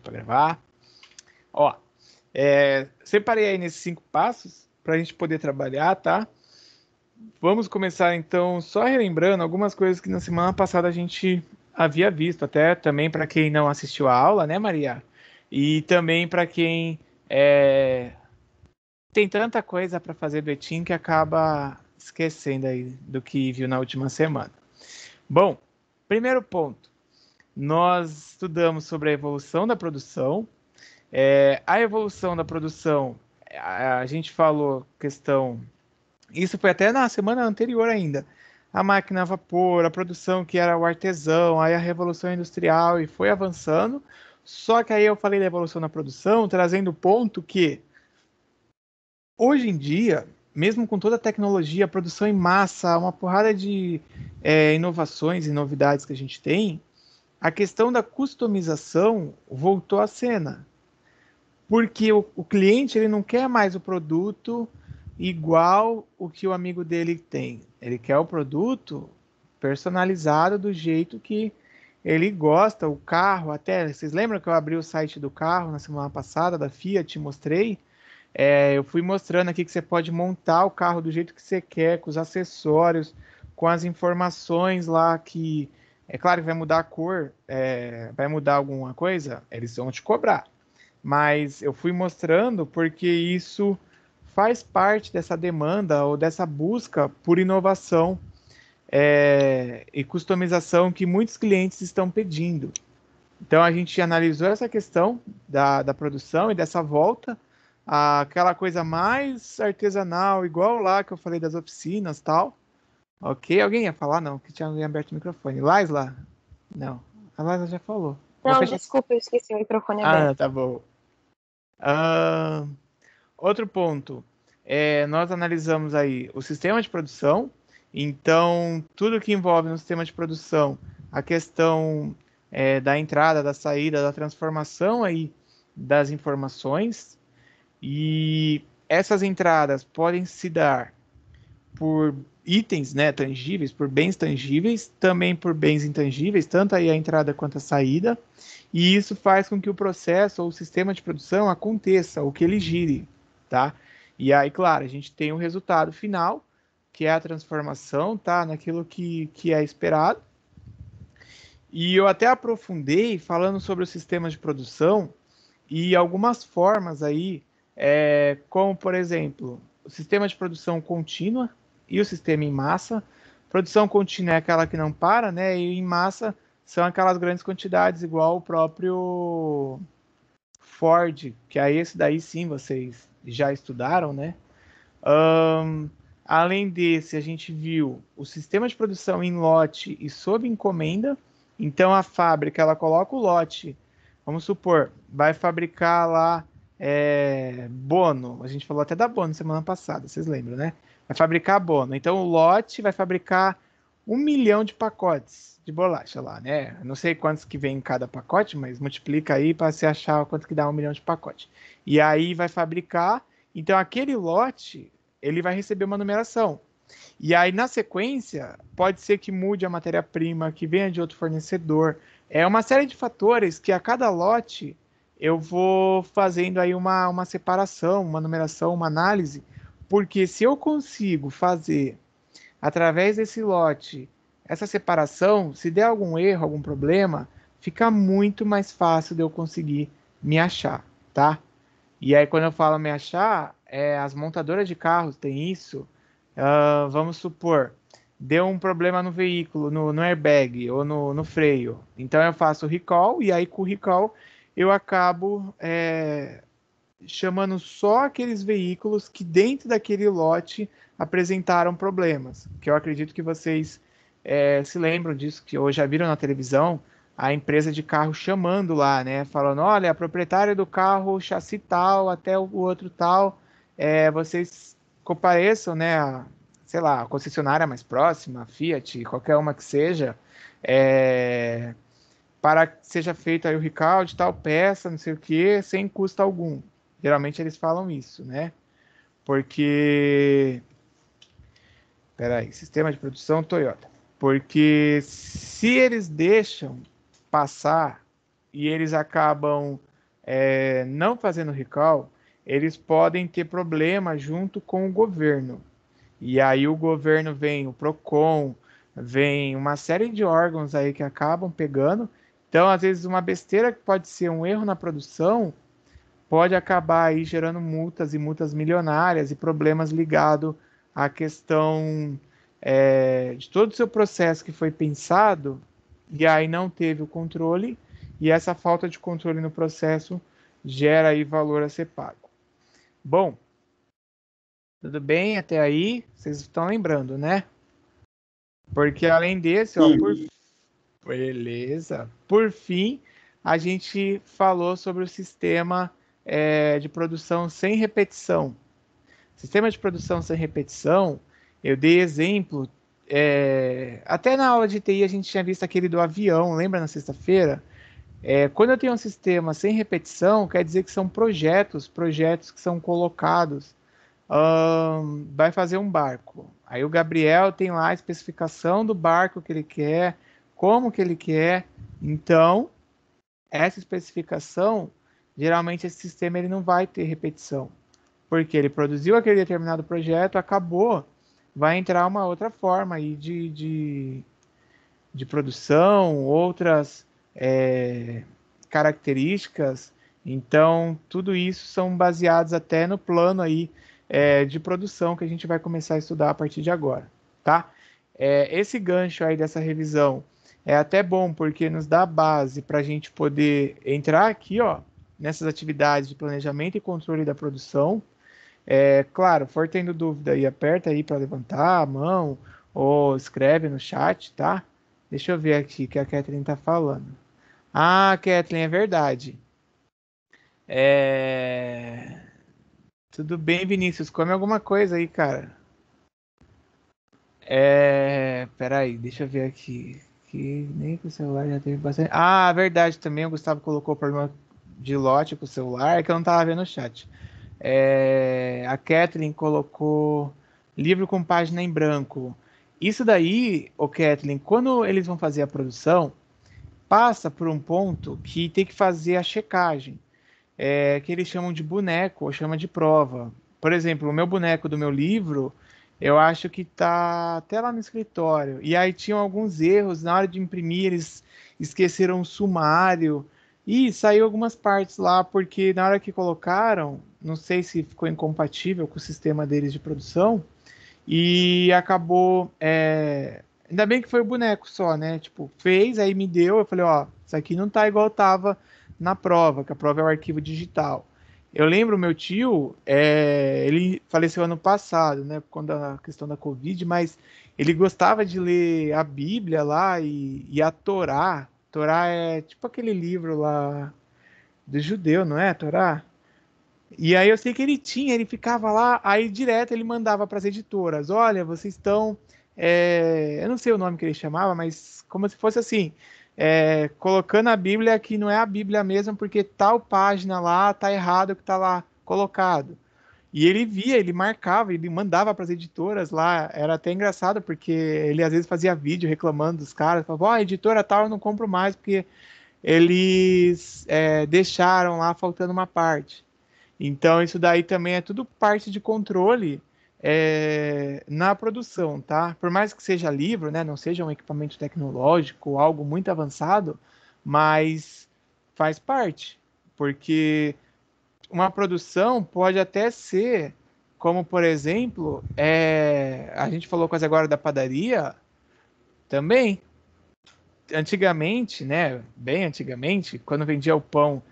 para gravar. Ó, separei aí nesses 5 passos para a gente poder trabalhar, tá? Vamos começar então só relembrando algumas coisas que na semana passada a gente havia visto, até também para quem não assistiu a aula, né, Maria? E também para quem tem tanta coisa para fazer do Etim que acaba esquecendo aí do que viu na última semana. Bom, primeiro ponto, nós estudamos sobre a evolução da produção. A evolução da produção, a gente falou questão. Isso foi até na semana anterior ainda. A máquina a vapor, a produção que era o artesão, aí a revolução industrial e foi avançando. Só que aí eu falei da evolução na produção, trazendo o ponto que hoje em dia, mesmo com toda a tecnologia, a produção em massa, uma porrada de inovações e novidades que a gente tem, a questão da customização voltou à cena. Porque o cliente ele não quer mais o produto igual o que o amigo dele tem. Ele quer o produto personalizado do jeito que ele gosta, o carro até. Vocês lembram que eu abri o site do carro na semana passada, da Fiat, mostrei? Eu fui mostrando aqui que você pode montar o carro do jeito que você quer, com os acessórios, com as informações lá que... É claro que vai mudar a cor, vai mudar alguma coisa, eles vão te cobrar. Mas eu fui mostrando porque isso faz parte dessa demanda ou dessa busca por inovação e customização que muitos clientes estão pedindo. Então a gente analisou essa questão da produção e dessa volta àquela coisa mais artesanal, igual lá que eu falei das oficinas tal. Ok? Alguém ia falar? Não, que tinha alguém aberto o microfone. Laisla? Não. A Laisla já falou. Vou Não, fechar... desculpa, eu esqueci o microfone Ah, aberto. tá bom. Outro ponto, nós analisamos aí o sistema de produção, então tudo que envolve no sistema de produção, a questão da entrada, da saída, da transformação aí das informações, e essas entradas podem se dar por itens, né, tangíveis, por bens tangíveis, também por bens intangíveis, tanto aí a entrada quanto a saída, e isso faz com que o processo ou o sistema de produção aconteça, ou que ele gire, tá? E aí, claro, a gente tem o resultado final, que é a transformação, tá? Naquilo que é esperado. E eu até aprofundei falando sobre o sistema de produção e algumas formas aí, como por exemplo, o sistema de produção contínua e o sistema em massa. Produção contínua é aquela que não para, né? E em massa são aquelas grandes quantidades, igual o próprio Ford, que aí esse daí sim vocês já estudaram, né? Além desse, a gente viu o sistema de produção em lote e sob encomenda. Então a fábrica ela coloca o lote, vamos supor, vai fabricar lá Bono. A gente falou até da Bono semana passada, vocês lembram, né? Vai fabricar Bono. Então o lote vai fabricar 1 milhão de pacotes de bolacha lá, né? Não sei quantos que vem em cada pacote, mas multiplica aí para você achar quanto que dá 1 milhão de pacotes. E aí vai fabricar. Então aquele lote ele vai receber uma numeração. E aí, na sequência, pode ser que mude a matéria-prima, que venha de outro fornecedor. É uma série de fatores que a cada lote eu vou fazendo aí uma separação, uma numeração, uma análise, porque se eu consigo fazer, através desse lote, essa separação, se der algum erro, algum problema, fica muito mais fácil de eu conseguir me achar, tá? E aí, quando eu falo me achar, as montadoras de carros têm isso. Vamos supor, deu um problema no veículo, no airbag ou no freio. Então eu faço o recall e aí com o recall eu acabo chamando só aqueles veículos que dentro daquele lote apresentaram problemas. Que eu acredito que vocês se lembram disso, que hoje já viram na televisão a empresa de carro chamando lá, né? Falando, olha, a proprietária do carro, chassi tal, até o outro tal, vocês compareçam, né? Sei lá, a concessionária mais próxima, Fiat, qualquer uma que seja, para que seja feito aí o recall de tal peça, não sei o que, sem custo algum. Geralmente eles falam isso, né? Porque... Peraí, sistema de produção Toyota. Porque se eles deixam passar e eles acabam não fazendo recall, eles podem ter problema junto com o governo. E aí o governo vem, o Procon, vem uma série de órgãos aí que acabam pegando. Então, às vezes, uma besteira que pode ser um erro na produção pode acabar aí gerando multas e multas milionárias e problemas ligados à questão de todo o seu processo que foi pensado e aí não teve o controle, e essa falta de controle no processo gera aí valor a ser pago. Bom, tudo bem até aí? Vocês estão lembrando, né? Porque além desse, ó, beleza. Por fim, a gente falou sobre o sistema de produção sem repetição. Sistema de produção sem repetição, eu dei exemplo. Até na aula de TI a gente tinha visto aquele do avião, lembra na sexta-feira? Quando eu tenho um sistema sem repetição, quer dizer que são projetos que são colocados. Vai fazer um barco. Aí o Gabriel tem lá a especificação do barco que ele quer, como que ele quer. Então, essa especificação, geralmente esse sistema ele não vai ter repetição. Porque ele produziu aquele determinado projeto, acabou, vai entrar uma outra forma aí de produção, outras características. Então, tudo isso são baseados até no plano aí de produção que a gente vai começar a estudar a partir de agora, tá? Esse gancho aí dessa revisão é até bom porque nos dá base para a gente poder entrar aqui, ó, nessas atividades de planejamento e controle da produção. Claro, for tendo dúvida aí, aperta aí para levantar a mão ou escreve no chat, tá? Deixa eu ver aqui o que a Kathleen tá falando. Ah, Kathleen, é verdade. Tudo bem, Vinícius? Come alguma coisa aí, cara. Peraí, deixa eu ver aqui. Que nem com o celular já teve bastante. Ah, verdade também. O Gustavo colocou problema de lote com o celular, é que eu não tava vendo o chat. A Kathleen colocou livro com página em branco. Isso daí, o Kathleen, quando eles vão fazer a produção, passa por um ponto que tem que fazer a checagem, que eles chamam de boneco ou chama de prova. Por exemplo, o meu boneco do meu livro, eu acho que tá até lá no escritório. E aí tinham alguns erros na hora de imprimir, eles esqueceram o sumário e saiu algumas partes lá porque na hora que colocaram, não sei se ficou incompatível com o sistema deles de produção e acabou. Ainda bem que foi o boneco só, né? Tipo, fez, aí me deu. Eu falei, ó, isso aqui não tá igual tava na prova, que a prova é o arquivo digital. Eu lembro meu tio, ele faleceu ano passado, né? Quando a questão da Covid, mas ele gostava de ler a Bíblia lá e a Torá. Torá é tipo aquele livro lá do judeu, não é? Torá? E aí eu sei que ele ficava lá, aí direto ele mandava para as editoras, olha, vocês estão, eu não sei o nome que ele chamava, mas como se fosse assim, colocando a Bíblia que não é a Bíblia mesmo, porque tal página lá tá errado o que tá lá colocado. E ele via, ele marcava, ele mandava para as editoras lá, era até engraçado, porque ele às vezes fazia vídeo reclamando dos caras, falava, ó, editora tal, eu não compro mais, porque eles deixaram lá faltando uma parte. Então, isso daí também é tudo parte de controle na produção, tá? Por mais que seja livro, né, não seja um equipamento tecnológico, algo muito avançado, mas faz parte, porque uma produção pode até ser, como por exemplo, a gente falou quase agora da padaria, também antigamente, né, bem antigamente, quando vendia o pão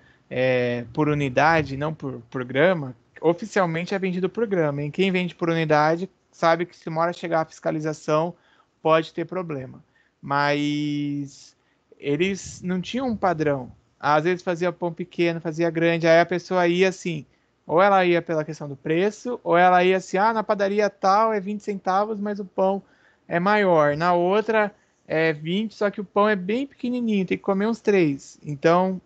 por unidade, não por grama, oficialmente é vendido por grama. E quem vende por unidade sabe que se uma hora chegar a fiscalização, pode ter problema. Mas eles não tinham um padrão. Às vezes fazia pão pequeno, fazia grande, aí a pessoa ia assim, ou ela ia pela questão do preço, ou ela ia assim, na padaria tal é 20 centavos, mas o pão é maior. Na outra 20, só que o pão é bem pequenininho, tem que comer uns três. Então,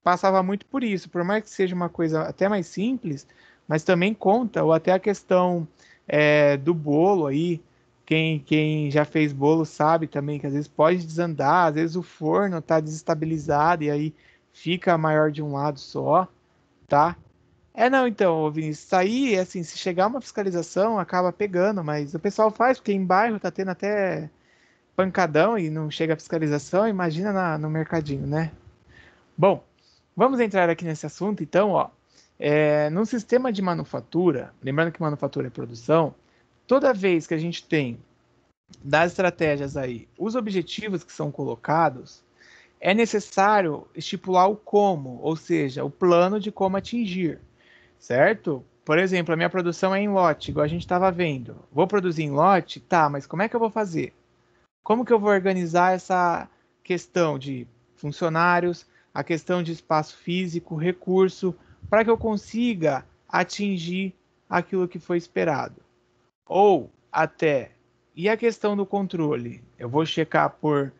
passava muito por isso. Por mais que seja uma coisa até mais simples, mas também conta, ou até a questão do bolo aí. Quem já fez bolo sabe também que às vezes pode desandar, às vezes o forno está desestabilizado e aí fica maior de um lado só, tá? Não, então, Vinícius, isso aí, assim, se chegar uma fiscalização, acaba pegando, mas o pessoal faz, porque em bairro tá tendo até pancadão e não chega a fiscalização, imagina no mercadinho, né? Bom, vamos entrar aqui nesse assunto, então, ó. Num sistema de manufatura, lembrando que manufatura é produção, toda vez que a gente tem das estratégias aí, os objetivos que são colocados, é necessário estipular o como, ou seja, o plano de como atingir, certo? Por exemplo, a minha produção é em lote, igual a gente estava vendo. Vou produzir em lote? Tá, mas como é que eu vou fazer? Como que eu vou organizar essa questão de funcionários, a questão de espaço físico, recurso, para que eu consiga atingir aquilo que foi esperado? Ou até, e a questão do controle? Eu vou checar por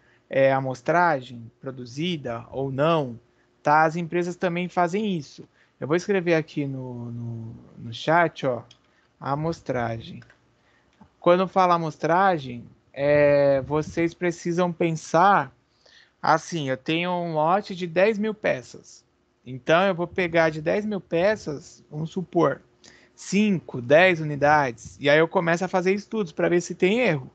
amostragem produzida ou não, tá? As empresas também fazem isso. Eu vou escrever aqui no chat, ó, a amostragem. Quando fala amostragem, vocês precisam pensar assim, eu tenho um lote de 10 mil peças. Então, eu vou pegar de 10 mil peças, vamos supor, 5, 10 unidades, e aí eu começo a fazer estudos para ver se tem erro.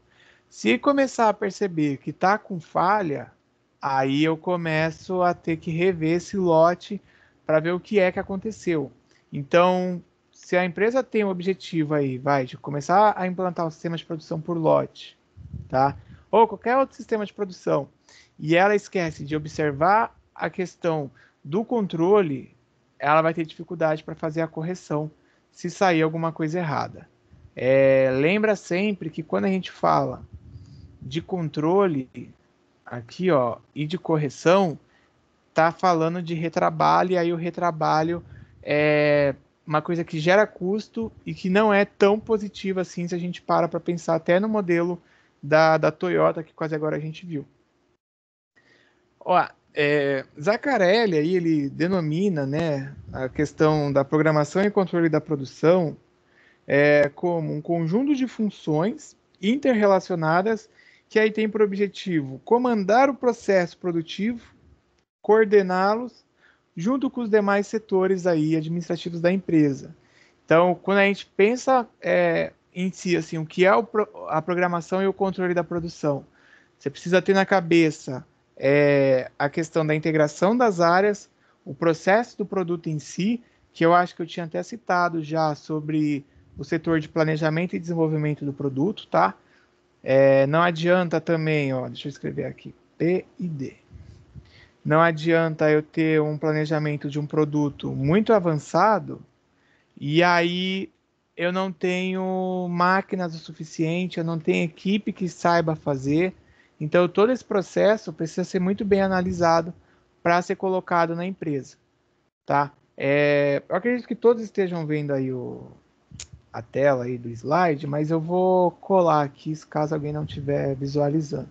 Se começar a perceber que está com falha, aí eu começo a ter que rever esse lote para ver o que é que aconteceu. Então, se a empresa tem o objetivo aí, vai, de começar a implantar o sistema de produção por lote, tá? Ou qualquer outro sistema de produção, e ela esquece de observar a questão do controle, ela vai ter dificuldade para fazer a correção se sair alguma coisa errada. Lembra sempre que quando a gente fala de controle aqui, ó, e de correção, tá falando de retrabalho, e aí o retrabalho é uma coisa que gera custo e que não é tão positiva assim se a gente para pensar até no modelo da Toyota, que quase agora a gente viu. Ó, Zaccarelli aí ele denomina, né, a questão da programação e controle da produção como um conjunto de funções interrelacionadas que aí tem por objetivo comandar o processo produtivo, coordená-los junto com os demais setores aí administrativos da empresa. Então, quando a gente pensa em si, assim, o que é a programação e o controle da produção, você precisa ter na cabeça a questão da integração das áreas, o processo do produto em si, que eu acho que eu tinha até citado já sobre o setor de planejamento e desenvolvimento do produto, tá? Não adianta também, ó, deixa eu escrever aqui, P&D. Não adianta eu ter um planejamento de um produto muito avançado e aí eu não tenho máquinas o suficiente, eu não tenho equipe que saiba fazer. Então, todo esse processo precisa ser muito bem analisado para ser colocado na empresa, tá? Eu acredito que todos estejam vendo aí a tela aí do slide, mas eu vou colar aqui, caso alguém não estiver visualizando.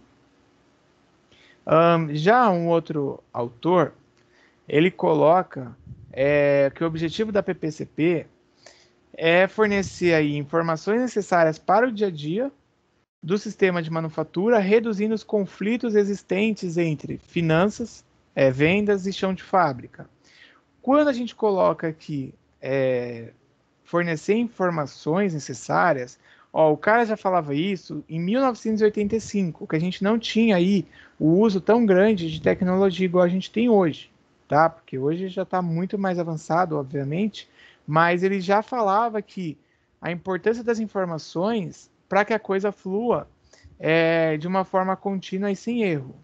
Já um outro autor, ele coloca que o objetivo da PPCP é fornecer aí informações necessárias para o dia a dia do sistema de manufatura, reduzindo os conflitos existentes entre finanças, vendas e chão de fábrica. Quando a gente coloca aqui fornecer informações necessárias, ó, o cara já falava isso em 1985, que a gente não tinha aí o uso tão grande de tecnologia igual a gente tem hoje, tá? Porque hoje já está muito mais avançado, obviamente, mas ele já falava que a importância das informações para que a coisa flua de uma forma contínua e sem erro.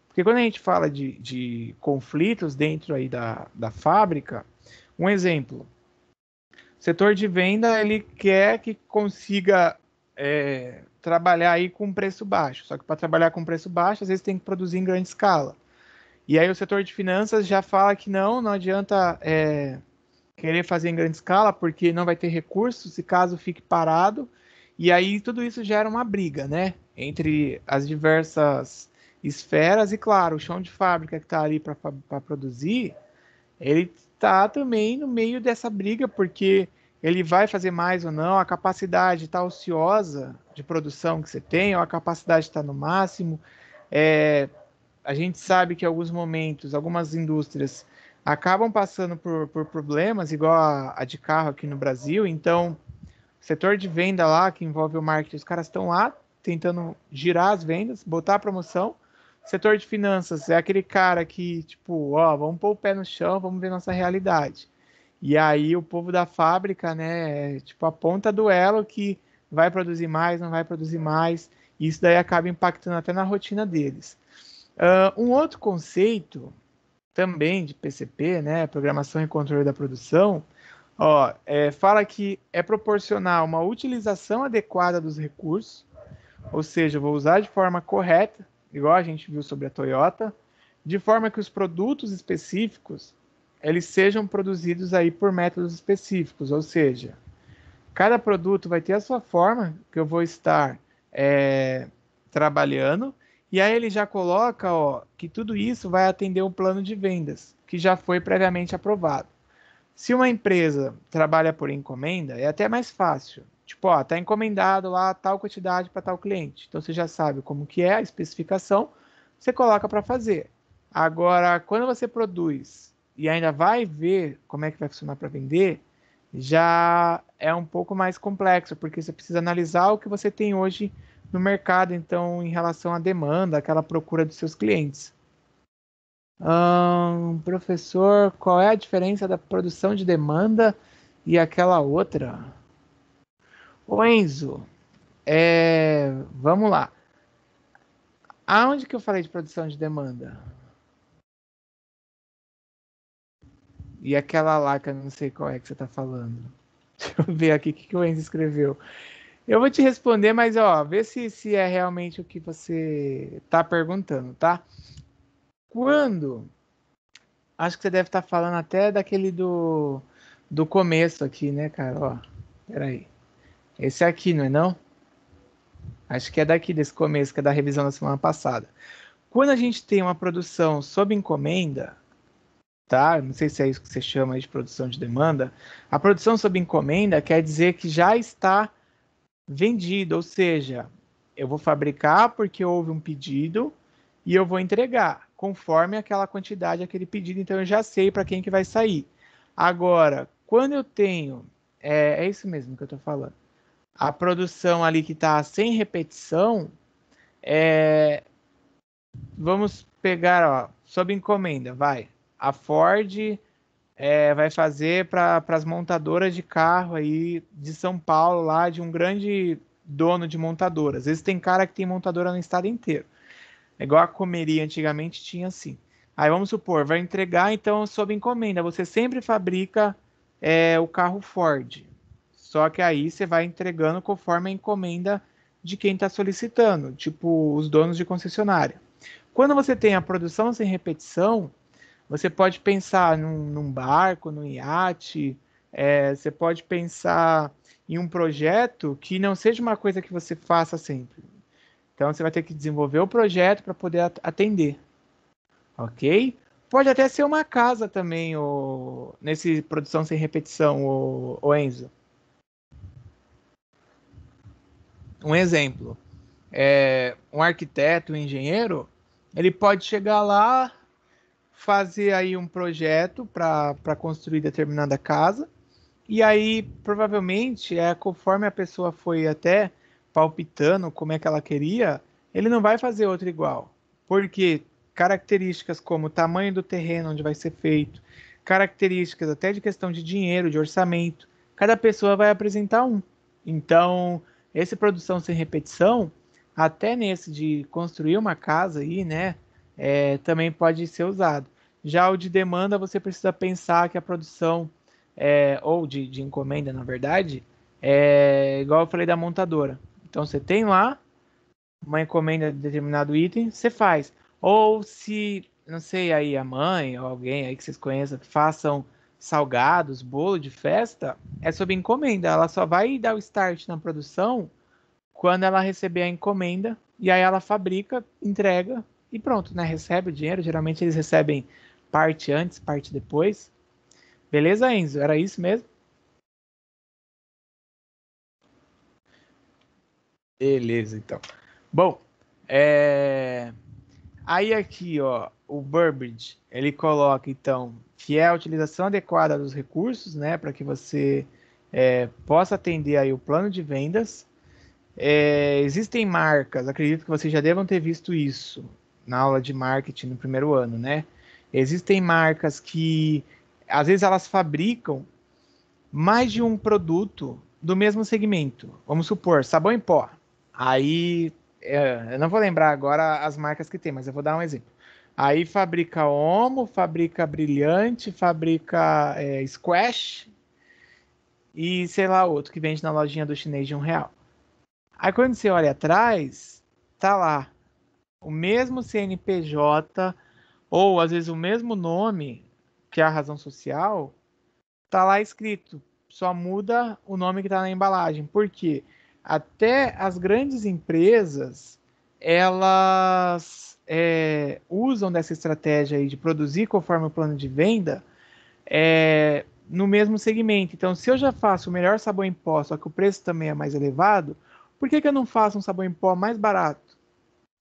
Porque quando a gente fala de conflitos dentro aí da fábrica, um exemplo, o setor de venda ele quer que consiga trabalhar aí com preço baixo, só que para trabalhar com preço baixo, às vezes tem que produzir em grande escala. E aí o setor de finanças já fala que não adianta querer fazer em grande escala, porque não vai ter recursos, se caso fique parado, e aí tudo isso gera uma briga, né, entre as diversas esferas, e claro, o chão de fábrica que está ali para produzir, ele está também no meio dessa briga, porque ele vai fazer mais ou não, a capacidade está ociosa de produção que você tem, ou a capacidade está no máximo, a gente sabe que em alguns momentos, algumas indústrias acabam passando por problemas, igual a de carro aqui no Brasil. Então, o setor de venda lá, que envolve o marketing, os caras estão lá tentando girar as vendas, botar a promoção. O setor de finanças é aquele cara que, tipo, ó, vamos pôr o pé no chão, vamos ver nossa realidade. E aí o povo da fábrica, né, é, tipo, a ponta do elo que vai produzir mais, não vai produzir mais. E isso daí acaba impactando até na rotina deles. Um outro conceito também de PCP, né, Programação e Controle da Produção, ó, fala que é proporcionar uma utilização adequada dos recursos, ou seja, eu vou usar de forma correta, igual a gente viu sobre a Toyota, de forma que os produtos específicos eles sejam produzidos aí por métodos específicos, ou seja, cada produto vai ter a sua forma que eu vou estar trabalhando, e aí ele já coloca, ó, que tudo isso vai atender um plano de vendas que já foi previamente aprovado. Se uma empresa trabalha por encomenda, é até mais fácil. Tipo, ó, tá encomendado lá tal quantidade para tal cliente. Então você já sabe como que é a especificação, você coloca para fazer. Agora, quando você produz e ainda vai ver como é que vai funcionar para vender, já é um pouco mais complexo, porque você precisa analisar o que você tem hoje no mercado, então, em relação à demanda, aquela procura dos seus clientes. Professor, qual é a diferença da produção de demanda e aquela outra? Ô Enzo, vamos lá. Aonde que eu falei de produção de demanda? E aquela lá que eu não sei qual é que você está falando. Deixa eu ver aqui o que o Enzo escreveu. Eu vou te responder, mas ó, vê se é realmente o que você está perguntando, tá? Quando? Acho que você deve estar falando até daquele do começo aqui, né, cara? Ó, peraí. Esse aqui, não é não? Acho que é daqui desse começo, que é da revisão da semana passada. Quando a gente tem uma produção sob encomenda, tá? Não sei se é isso que você chama de produção de demanda. A produção sob encomenda quer dizer que já está vendido, ou seja, eu vou fabricar porque houve um pedido e eu vou entregar conforme aquela quantidade, aquele pedido, então eu já sei para quem que vai sair. Agora, quando eu tenho, é isso mesmo que eu estou falando, a produção ali que está sem repetição, vamos pegar, ó, sob encomenda, vai. A Ford vai fazer para as montadoras de carro aí de São Paulo, lá de um grande dono de montadoras. Às vezes tem cara que tem montadora no estado inteiro. É igual a Comeria antigamente tinha assim. Aí vamos supor, vai entregar então sob encomenda. Você sempre fabrica o carro Ford. Só que aí você vai entregando conforme a encomenda de quem está solicitando, tipo os donos de concessionária. Quando você tem a produção sem repetição, você pode pensar num barco, num iate, você pode pensar em um projeto que não seja uma coisa que você faça sempre. Então você vai ter que desenvolver o projeto para poder atender, ok? Pode até ser uma casa também, nesse produção sem repetição, o Enzo. Um exemplo, um arquiteto, um engenheiro, ele pode chegar lá, fazer aí um projeto para construir determinada casa. E aí, provavelmente, conforme a pessoa foi até palpitando como é que ela queria, ele não vai fazer outra igual. Porque características como o tamanho do terreno onde vai ser feito, características até de questão de dinheiro, de orçamento, cada pessoa vai apresentar um. Então, esse produção sem repetição, até nesse de construir uma casa aí, né, também pode ser usado. Já o de demanda, você precisa pensar que a produção ou de encomenda, na verdade, igual eu falei da montadora. Então você tem lá uma encomenda de determinado item, você faz. Ou se, não sei, aí a mãe ou alguém aí que vocês conheçam, que façam salgados, bolo de festa, é sob encomenda. Ela só vai dar o start na produção quando ela receber a encomenda e aí ela fabrica, entrega e pronto, né? Recebe o dinheiro. Geralmente eles recebem parte antes, parte depois. Beleza, Enzo? Era isso mesmo? Beleza, então. Bom, é, Aí aqui, ó, o Burbridge, ele coloca, então, que é a utilização adequada dos recursos, né, para que você possa atender aí o plano de vendas. Existem marcas, acredito que vocês já devam ter visto isso na aula de marketing no primeiro ano, né? Existem marcas que, às vezes, elas fabricam mais de um produto do mesmo segmento. Vamos supor, sabão em pó. Aí, eu não vou lembrar agora as marcas que tem, mas eu vou dar um exemplo. Aí fabrica Omo, fabrica Brilhante, fabrica Squash e sei lá outro que vende na lojinha do chinês de R$ 1. Aí quando você olha atrás, tá lá o mesmo CNPJ ou às vezes o mesmo nome, que é a razão social, tá lá escrito. Só muda o nome que está na embalagem. Por quê? Até as grandes empresas, elas usam dessa estratégia aí de produzir conforme o plano de venda no mesmo segmento. Então, se eu já faço o melhor sabão em pó, só que o preço também é mais elevado, por que eu não faço um sabão em pó mais barato?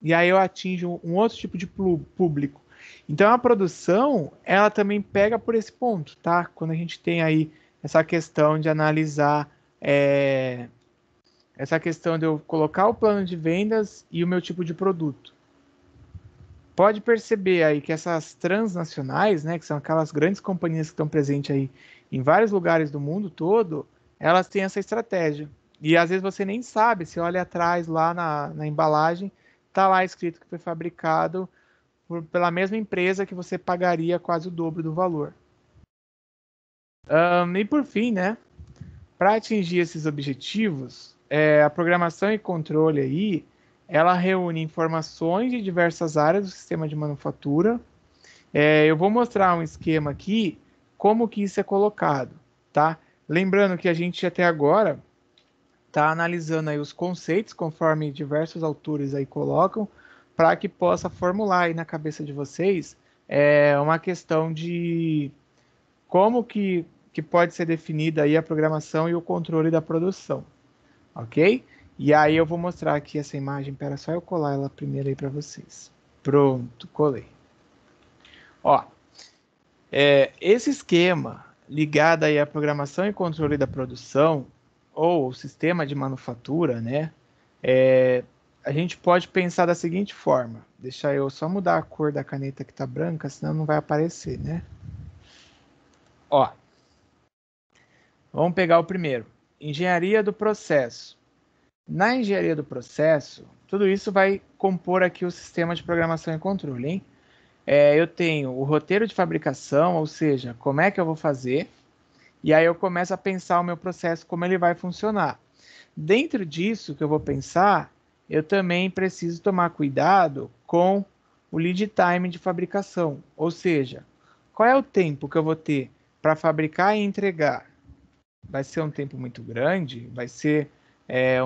E aí eu atinjo um outro tipo de público. Então a produção, ela também pega por esse ponto, tá? Quando a gente tem aí essa questão de analisar essa questão de eu colocar o plano de vendas e o meu tipo de produto. Pode perceber aí que essas transnacionais, né, que são aquelas grandes companhias que estão presentes aí em vários lugares do mundo todo, elas têm essa estratégia. E às vezes você nem sabe, você olha atrás lá na embalagem, tá lá escrito que foi fabricado pela mesma empresa que você pagaria quase o dobro do valor. E por fim, né, para atingir esses objetivos, a programação e controle aí, ela reúne informações de diversas áreas do sistema de manufatura. Eu vou mostrar um esquema aqui, como que isso é colocado, tá? Lembrando que a gente até agora está analisando aí os conceitos, conforme diversos autores aí colocam, para que possa formular aí na cabeça de vocês uma questão de como que pode ser definida aí a programação e o controle da produção, ok? E aí eu vou mostrar aqui essa imagem, pera só eu colar ela primeiro aí para vocês. Pronto, colei. Ó, esse esquema ligado aí à programação e controle da produção, ou o sistema de manufatura, né? A gente pode pensar da seguinte forma. Deixa eu só mudar a cor da caneta que está branca, senão não vai aparecer, né? Ó, vamos pegar o primeiro. Engenharia do processo. Na engenharia do processo, tudo isso vai compor aqui o sistema de programação e controle, hein? Eu tenho o roteiro de fabricação, ou seja, como é que eu vou fazer, e aí eu começo a pensar o meu processo, como ele vai funcionar. Dentro disso que eu vou pensar, eu também preciso tomar cuidado com o lead time de fabricação, ou seja, qual é o tempo que eu vou ter para fabricar e entregar? Vai ser um tempo muito grande? Vai ser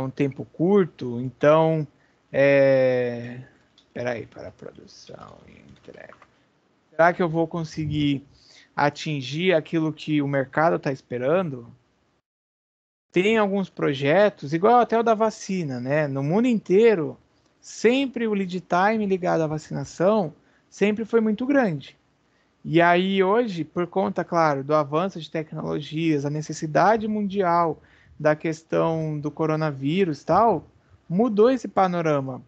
um tempo curto? Então, espera aí, para produção e entrega. Será que eu vou conseguir atingir aquilo que o mercado está esperando? Tem alguns projetos, igual até o da vacina, né? No mundo inteiro, sempre o lead time ligado à vacinação sempre foi muito grande. E aí hoje, por conta, claro, do avanço de tecnologias, a necessidade mundial da questão do coronavírus e tal, mudou esse panorama.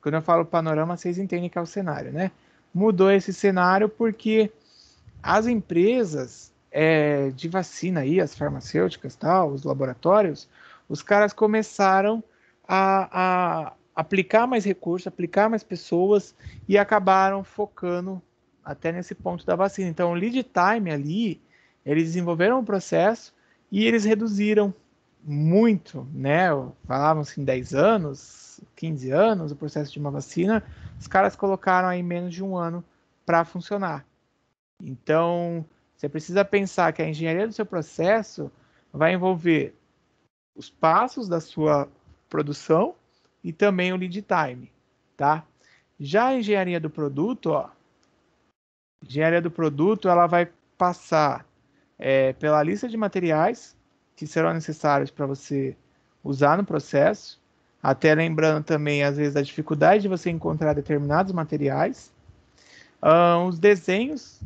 Quando eu falo panorama, vocês entendem que é o cenário, né? Mudou esse cenário porque as empresas de vacina aí, as farmacêuticas, tal, os laboratórios, os caras começaram a aplicar mais recursos, aplicar mais pessoas e acabaram focando até nesse ponto da vacina. Então, o lead time ali, eles desenvolveram um processo e eles reduziram muito, né? Falavam assim 10 anos, 15 anos, o processo de uma vacina, os caras colocaram aí menos de um ano para funcionar. Então, você precisa pensar que a engenharia do seu processo vai envolver os passos da sua produção e também o lead time, tá? Já a engenharia do produto, ó, engenharia do produto, ela vai passar pela lista de materiais que serão necessários para você usar no processo. Até lembrando também, às vezes, a dificuldade de você encontrar determinados materiais. Os desenhos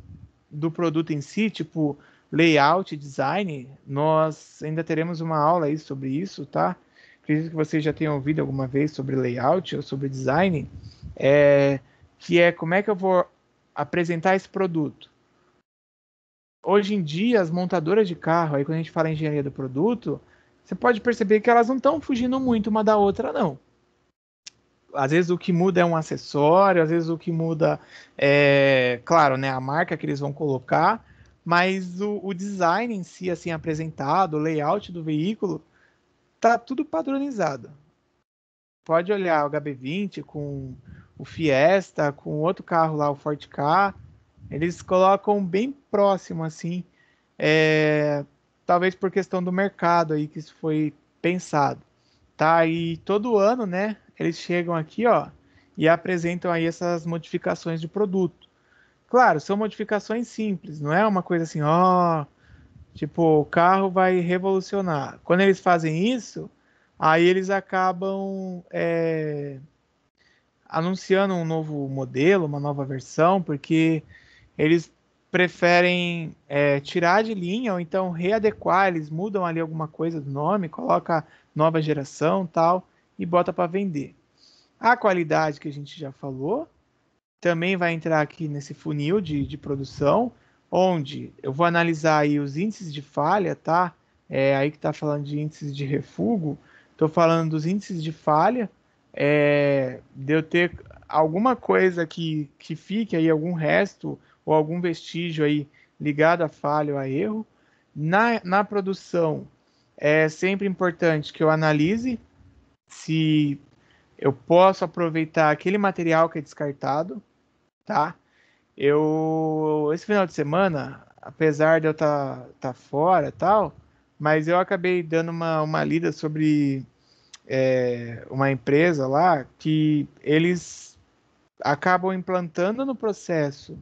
do produto em si, tipo layout, design, nós ainda teremos uma aula aí sobre isso, tá? Acredito que vocês já tenham ouvido alguma vez sobre layout ou sobre design, que é como é que eu vou apresentar esse produto. Hoje em dia, as montadoras de carro, aí quando a gente fala em engenharia do produto, você pode perceber que elas não estão fugindo muito uma da outra, não. Às vezes o que muda é um acessório, às vezes o que muda é, claro, né, a marca que eles vão colocar, mas o design em si, assim, apresentado, o layout do veículo, tá tudo padronizado. Pode olhar o HB20 com o Fiesta, com outro carro lá, o Ford Ka, eles colocam bem próximo, assim, é, talvez por questão do mercado aí que isso foi pensado, tá? E todo ano, né, eles chegam aqui, ó, e apresentam aí essas modificações de produto. Claro, são modificações simples, não é uma coisa assim, ó, tipo, o carro vai revolucionar. Quando eles fazem isso, aí eles acabam anunciando um novo modelo, uma nova versão, porque eles preferem tirar de linha ou então readequar, eles mudam ali alguma coisa do nome, coloca nova geração tal e bota para vender. A qualidade que a gente já falou também vai entrar aqui nesse funil de produção, onde eu vou analisar aí os índices de falha, tá? Aí que está falando de índices de refúgio, estou falando dos índices de falha, de eu ter alguma coisa que fique aí, algum resto ou algum vestígio aí ligado a falha ou a erro. Na produção, é sempre importante que eu analise se eu posso aproveitar aquele material que é descartado, tá? Esse final de semana, apesar de eu tá fora e tal, mas eu acabei dando uma lida sobre uma empresa lá que eles acabam implantando no processo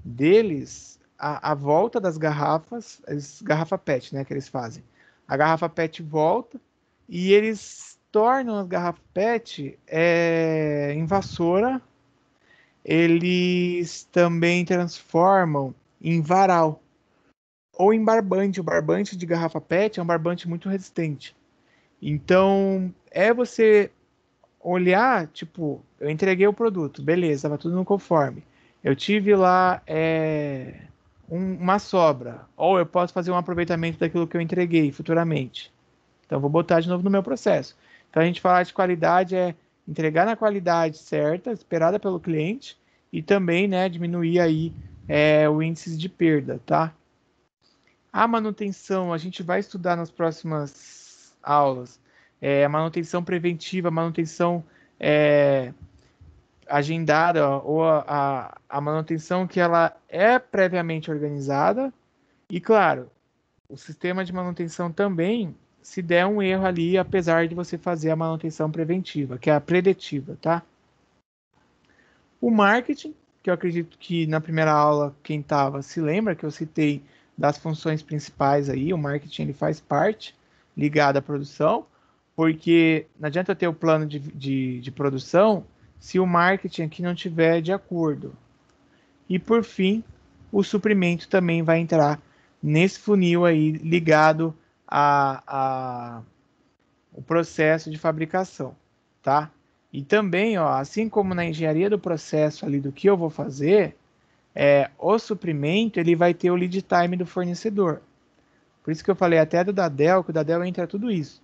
deles a volta das garrafas, garrafa PET, né, que eles fazem. A garrafa PET volta e eles tornam as garrafas PET em vassoura, eles também transformam em varal ou em barbante. O barbante de garrafa PET é um barbante muito resistente. Então, você olhar, tipo, eu entreguei o produto, beleza, estava tudo no conforme. Eu tive lá uma sobra, ou eu posso fazer um aproveitamento daquilo que eu entreguei futuramente. Então, vou botar de novo no meu processo. Então, a gente falar de qualidade é entregar na qualidade certa, esperada pelo cliente, e também, né, diminuir aí o índice de perda, tá? A manutenção, a gente vai estudar nas próximas aulas. A manutenção preventiva, a manutenção é, agendada, ou a manutenção que ela é previamente organizada. E, claro, o sistema de manutenção também, se der um erro ali, apesar de você fazer a manutenção preventiva, que é a preditiva, tá? O marketing, que eu acredito que na primeira aula, quem estava se lembra que eu citei das funções principais aí, o marketing ele faz parte ligado à produção, porque não adianta eu ter o plano de produção se o marketing aqui não tiver de acordo. E por fim, o suprimento também vai entrar nesse funil aí ligado a o processo de fabricação, tá? E também, ó, assim como na engenharia do processo ali do que eu vou fazer, o suprimento ele vai ter o lead time do fornecedor. Por isso que eu falei até do Dadel, que o Dadel entra tudo isso.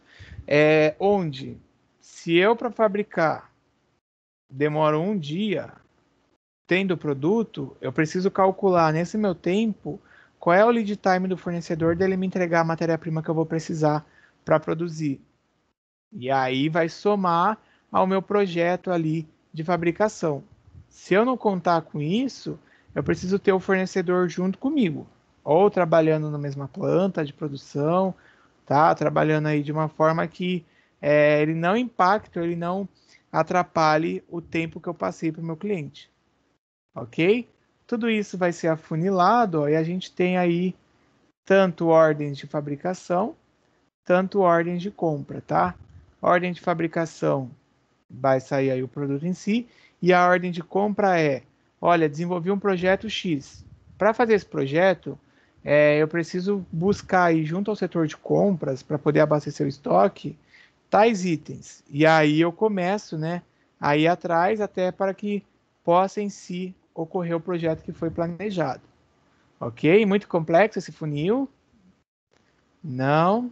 Onde, se eu para fabricar demoro um dia, tendo o produto, eu preciso calcular nesse meu tempo qual é o lead time do fornecedor dele me entregar a matéria-prima que eu vou precisar para produzir. E aí vai somar ao meu projeto ali de fabricação. Se eu não contar com isso, eu preciso ter o fornecedor junto comigo, ou trabalhando na mesma planta de produção, tá? Trabalhando aí de uma forma que ele não impacte, ele não atrapalhe o tempo que eu passei para o meu cliente, ok? Tudo isso vai ser afunilado, ó, e a gente tem aí tanto ordens de fabricação, tanto ordens de compra, tá? Ordem de fabricação, vai sair aí o produto em si. E a ordem de compra é, olha, desenvolvi um projeto X. Para fazer esse projeto, eu preciso buscar aí junto ao setor de compras, para poder abastecer o estoque, tais itens. E aí eu começo, né, a ir atrás até para que possa em si ocorrer o projeto que foi planejado. Ok? Muito complexo esse funil? Não.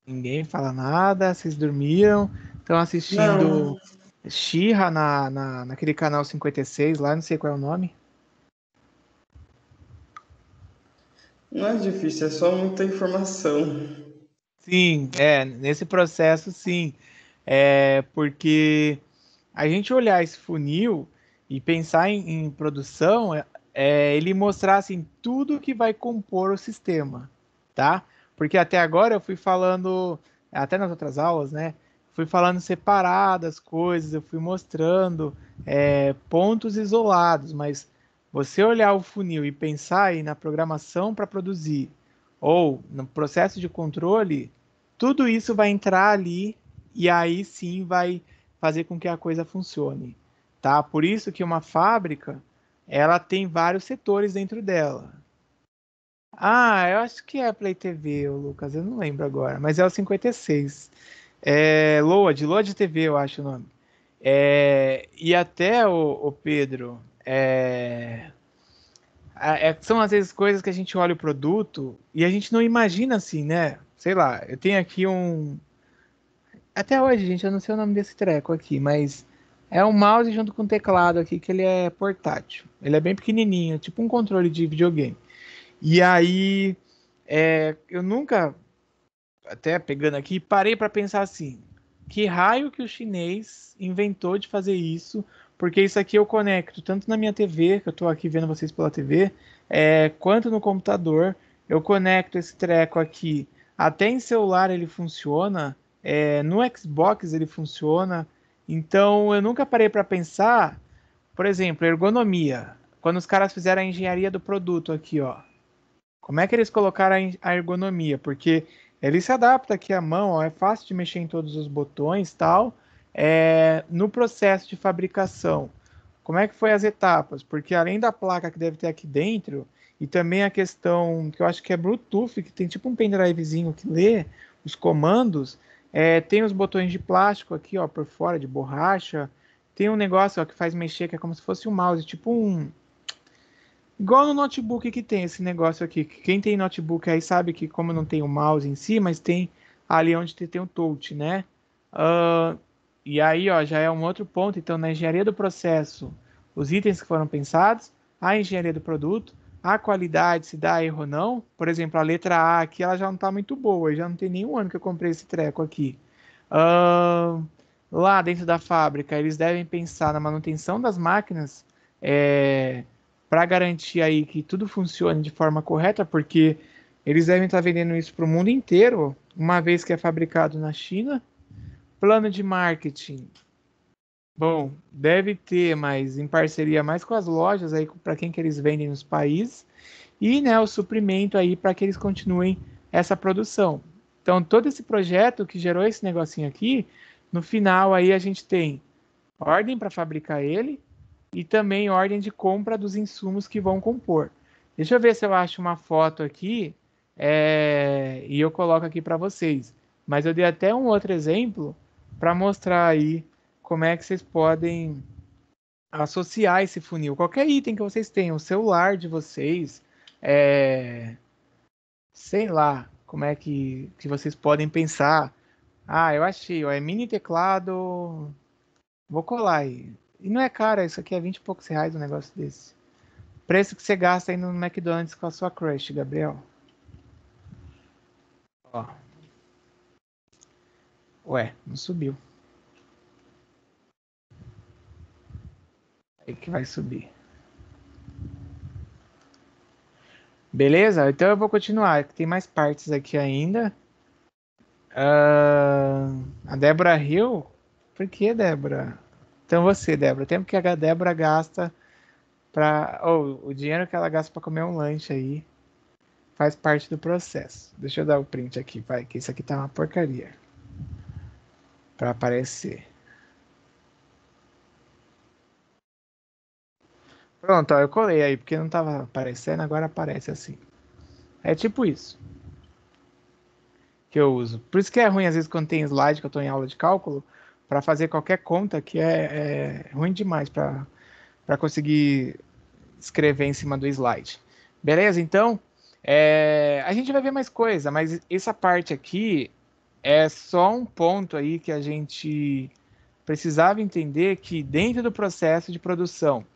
Ninguém fala nada. Vocês dormiram? Estão Não, assistindo She-Ra naquele canal 56 lá, não sei qual é o nome. não é difícil, é só muita informação. Sim, nesse processo, sim. Porque a gente olhar esse funil e pensar em produção, ele mostrar assim, tudo que vai compor o sistema, tá? Porque até agora eu fui falando, até nas outras aulas, né? Fui falando separadas coisas, eu fui mostrando pontos isolados, mas você olhar o funil e pensar aí na programação para produzir, ou no processo de controle, tudo isso vai entrar ali e aí sim vai fazer com que a coisa funcione, tá? Por isso que uma fábrica, ela tem vários setores dentro dela. Ah, eu acho que é a Play TV, ô Lucas, eu não lembro agora, mas é o 56. Load TV, eu acho o nome. E até o Pedro, são às vezes coisas que a gente olha o produto e a gente não imagina assim, né? Sei lá, eu tenho aqui um. Até hoje, gente, eu não sei o nome desse treco aqui, mas é um mouse junto com um teclado aqui que ele é portátil. Ele é bem pequenininho, tipo um controle de videogame. E aí, eu nunca, até pegando aqui, parei para pensar assim: que raio que o chinês inventou de fazer isso? Porque isso aqui eu conecto tanto na minha TV, que eu estou aqui vendo vocês pela TV, quanto no computador. Eu conecto esse treco aqui. Até em celular ele funciona, no Xbox ele funciona. Então eu nunca parei para pensar, por exemplo, ergonomia. Quando os caras fizeram a engenharia do produto aqui, ó. Como é que eles colocaram a ergonomia? Porque ele se adapta aqui à mão, ó, é fácil de mexer em todos os botões e tal. No processo de fabricação, como é que foi as etapas? Porque além da placa que deve ter aqui dentro, e também a questão que eu acho que é Bluetooth, que tem tipo um pendrivezinho que lê os comandos, tem os botões de plástico aqui, ó, por fora, de borracha. Tem um negócio, ó, que faz mexer, que é como se fosse um mouse, tipo um. Igual no notebook que tem esse negócio aqui. Quem tem notebook aí sabe que como não tem o mouse em si, mas tem ali onde tem o touch, né? Ah, e aí, ó, já é um outro ponto. Então, na engenharia do processo, os itens que foram pensados, a engenharia do produto, a qualidade, se dá erro ou não. Por exemplo, a letra A aqui, ela já não tá muito boa. Já não tem nenhum ano que eu comprei esse treco aqui. Ah, lá dentro da fábrica, eles devem pensar na manutenção das máquinas, para garantir aí que tudo funcione de forma correta, porque eles devem estar vendendo isso para o mundo inteiro, uma vez que é fabricado na China. Plano de marketing, bom, deve ter, mas em parceria mais com as lojas aí para quem que eles vendem nos países e, né, o suprimento aí para que eles continuem essa produção. Então, todo esse projeto que gerou esse negocinho aqui, no final aí a gente tem ordem para fabricar ele e também ordem de compra dos insumos que vão compor. Deixa eu ver se eu acho uma foto aqui, e eu coloco aqui para vocês. Mas eu dei até um outro exemplo para mostrar aí como é que vocês podem associar esse funil. Qualquer item que vocês tenham, o celular de vocês, sei lá, como é que vocês podem pensar. Ah, eu achei, ó, é mini teclado. Vou colar aí. E não é caro, isso aqui é 20 e poucos reais um negócio desse. Preço que você gasta aí no McDonald's com a sua crush, Gabriel. Ó. Ué, não subiu. Aí que vai subir. Beleza? Então eu vou continuar. Tem mais partes aqui ainda. A Débora riu? Por que, Débora? Então você, Débora. O tempo que a Débora gasta pra. Ou o dinheiro que ela gasta pra comer um lanche aí. faz parte do processo. Deixa eu dar o print aqui, vai, que isso aqui tá uma porcaria. Para aparecer. Pronto, ó, eu colei aí, porque não tava aparecendo, agora aparece assim. É tipo isso que eu uso. Por isso que é ruim, às vezes, quando tem slide, que eu estou em aula de cálculo, para fazer qualquer conta, que é ruim demais para conseguir escrever em cima do slide. Beleza? Então, a gente vai ver mais coisa, mas essa parte aqui é só um ponto aí que a gente precisava entender que dentro do processo de produção,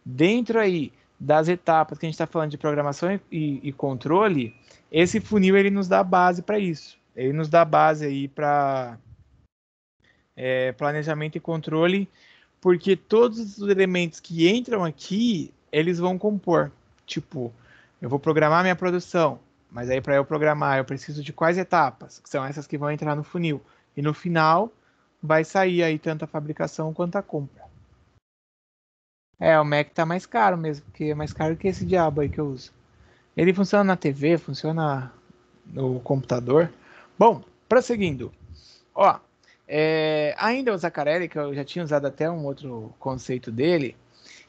dentro aí das etapas que a gente está falando de programação e controle, esse funil ele nos dá base para isso. Ele nos dá base aí para planejamento e controle, porque todos os elementos que entram aqui, eles vão compor. Tipo, eu vou programar minha produção, mas aí para eu programar eu preciso de quais etapas? Que são essas que vão entrar no funil. E no final vai sair aí tanto a fabricação quanto a compra. O Mac tá mais caro mesmo, porque é mais caro que esse diabo aí que eu uso. Ele funciona na TV, funciona no computador. Bom, prosseguindo. Ó, ainda o Zaccarelli, que eu já tinha usado até um outro conceito dele,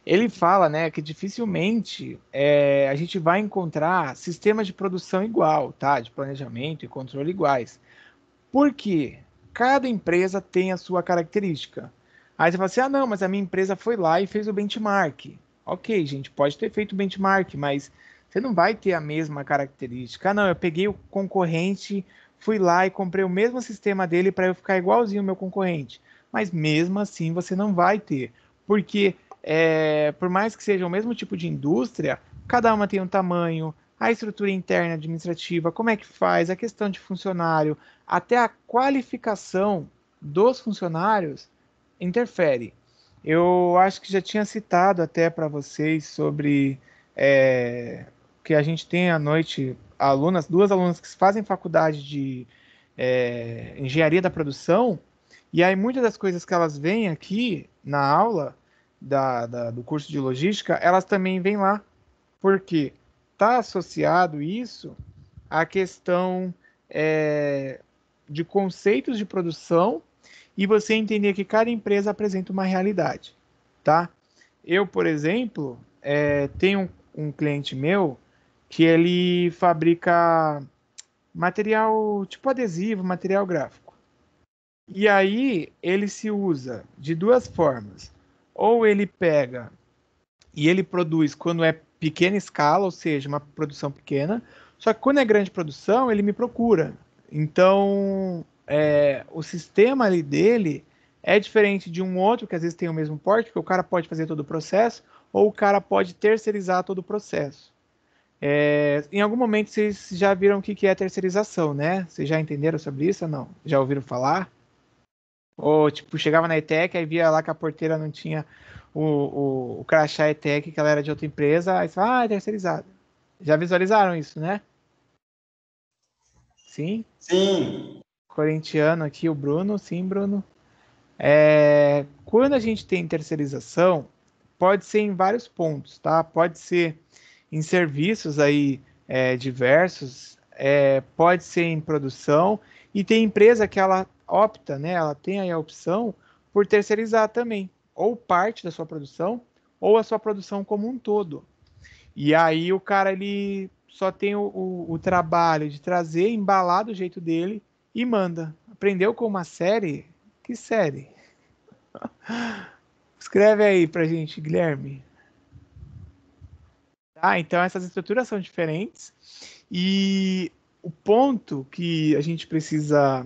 ele fala, né, que dificilmente a gente vai encontrar sistemas de produção igual, tá? De planejamento e controle iguais. Por quê? Cada empresa tem a sua característica. Aí você fala assim: ah, não, mas a minha empresa foi lá e fez o benchmark. Ok, gente, pode ter feito o benchmark, mas você não vai ter a mesma característica. Ah, não, eu peguei o concorrente, fui lá e comprei o mesmo sistema dele para eu ficar igualzinho ao meu concorrente. Mas mesmo assim você não vai ter. Porque, por mais que seja o mesmo tipo de indústria, cada uma tem um tamanho, a estrutura interna administrativa, como é que faz, a questão de funcionário, até a qualificação dos funcionários interfere. Eu acho que já tinha citado até para vocês sobre que a gente tem à noite duas alunas que fazem faculdade de engenharia da produção, e aí muitas das coisas que elas veem aqui na aula do curso de logística, elas também vêm lá, porque está associado isso à questão de conceitos de produção e você entender que cada empresa apresenta uma realidade, tá? Eu, por exemplo, tenho um cliente meu que ele fabrica material tipo adesivo, material gráfico. E aí ele se usa de duas formas. Ou ele pega e ele produz quando é pequena escala, ou seja, uma produção pequena. Só que quando é grande produção, ele me procura. Então, o sistema ali dele é diferente de um outro que às vezes tem o mesmo porte, porque o cara pode fazer todo o processo, ou o cara pode terceirizar todo o processo. Em algum momento vocês já viram o que é terceirização, né? Vocês já entenderam sobre isso ou não? Já ouviram falar? Ou, tipo, chegava na ETEC, aí via lá que a porteira não tinha o crachá ETEC, que ela era de outra empresa, aí você fala, é terceirizado. Já visualizaram isso, né? Sim? Sim, Corintiano aqui, o Bruno. Sim, Bruno. Quando a gente tem terceirização, pode ser em vários pontos, tá? Pode ser em serviços aí diversos, pode ser em produção, e tem empresa que ela opta, né? Ela tem aí a opção por terceirizar também, ou parte da sua produção, ou a sua produção como um todo. E aí o cara ele só tem o trabalho de trazer, embalar do jeito dele e manda. Aprendeu com uma série? Que série? Escreve aí pra gente, Guilherme. Tá, então essas estruturas são diferentes e o ponto que a gente precisa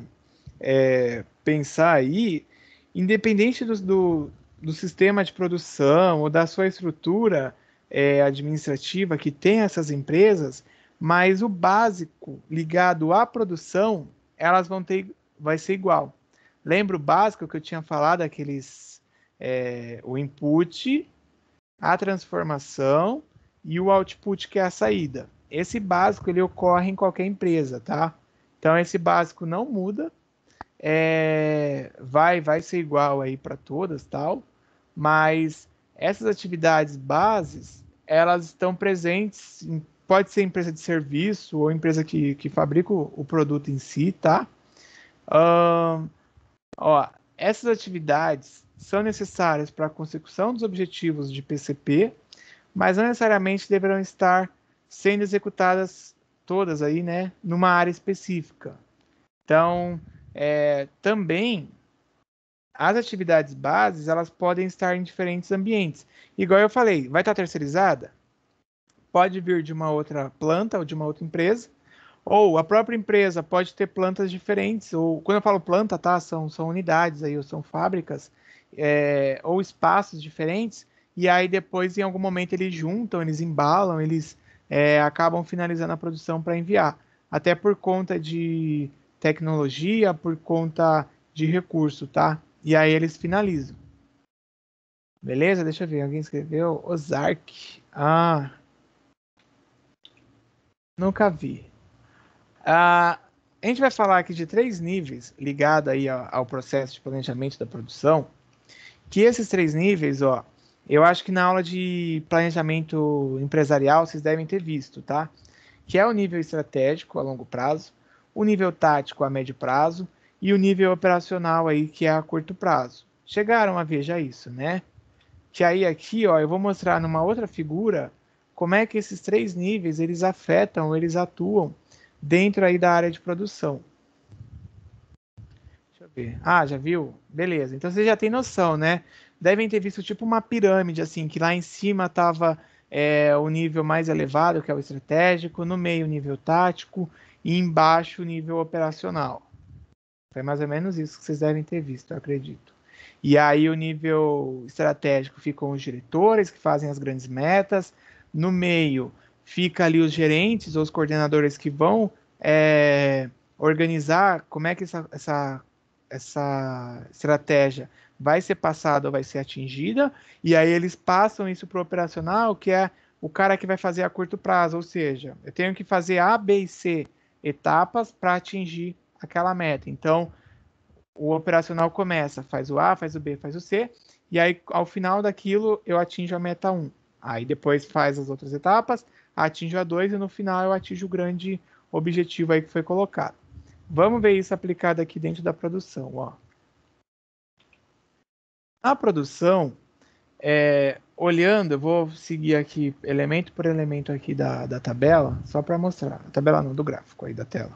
pensar aí, independente do sistema de produção ou da sua estrutura administrativa que tem essas empresas, mas o básico ligado à produção, elas vai ser igual. Lembra o básico que eu tinha falado, o input, a transformação e o output, que é a saída. Esse básico ele ocorre em qualquer empresa, tá? Então esse básico não muda, vai ser igual aí para todas, tal, mas essas atividades bases elas estão presentes pode ser empresa de serviço ou empresa que fabrica o produto em si, tá? Ó, essas atividades são necessárias para a consecução dos objetivos de PCP, mas não necessariamente deverão estar sendo executadas todas aí, né, numa área específica. Então, também as atividades bases, elas podem estar em diferentes ambientes. Igual eu falei, vai estar terceirizada? Pode vir de uma outra planta ou de uma outra empresa, ou a própria empresa pode ter plantas diferentes, ou quando eu falo planta, tá? São unidades aí, ou são fábricas, ou espaços diferentes, e aí depois, em algum momento, eles juntam, eles embalam, eles acabam finalizando a produção para enviar. Até por conta de tecnologia, por conta de recurso, tá? E aí eles finalizam. Beleza? Deixa eu ver. Alguém escreveu? Ozark. Ah, nunca vi. A gente vai falar aqui de 3 níveis ligados aí ao processo de planejamento da produção, que esses 3 níveis, ó, eu acho que na aula de planejamento empresarial vocês devem ter visto, tá? Que é o nível estratégico a longo prazo, o nível tático a médio prazo e o nível operacional aí que é a curto prazo. Chegaram a ver já isso, né? Que aí aqui, ó, eu vou mostrar numa outra figura como é que esses 3 níveis eles afetam, eles atuam dentro aí da área de produção. Deixa eu ver. Ah, já viu? Beleza. Então você já tem noção, né? Devem ter visto tipo uma pirâmide, assim, que lá em cima estava o nível mais elevado, que é o estratégico, no meio o nível tático e embaixo o nível operacional. Foi mais ou menos isso que vocês devem ter visto, eu acredito. E aí o nível estratégico ficam os diretores que fazem as grandes metas. No meio fica ali os gerentes ou os coordenadores que vão organizar como é que essa estratégia vai ser passada ou vai ser atingida. E aí eles passam isso para o operacional, que é o cara que vai fazer a curto prazo. Ou seja, eu tenho que fazer A, B e C etapas para atingir aquela meta. Então, o operacional começa, faz o A, faz o B, faz o C, e aí ao final daquilo eu atinjo a meta 1. Aí depois faz as outras etapas, atinjo a 2 e no final eu atinjo o grande objetivo aí que foi colocado. Vamos ver isso aplicado aqui dentro da produção, ó. A produção, olhando, eu vou seguir aqui elemento por elemento aqui da tabela, só para mostrar. A tabela não, do gráfico aí da tela.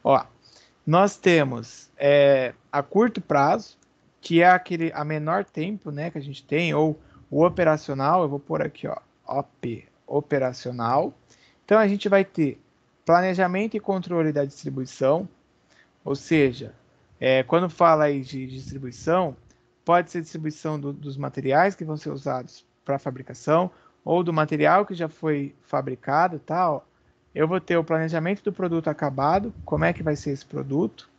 Ó, nós temos a curto prazo, que é a menor tempo, né, que a gente tem, ou o operacional, eu vou pôr aqui, ó, OP, operacional. Então a gente vai ter planejamento e controle da distribuição, ou seja, quando fala aí de distribuição, pode ser distribuição dos materiais que vão ser usados para a fabricação, ou do material que já foi fabricado, tal. Eu vou ter o planejamento do produto acabado, como é que vai ser esse produto.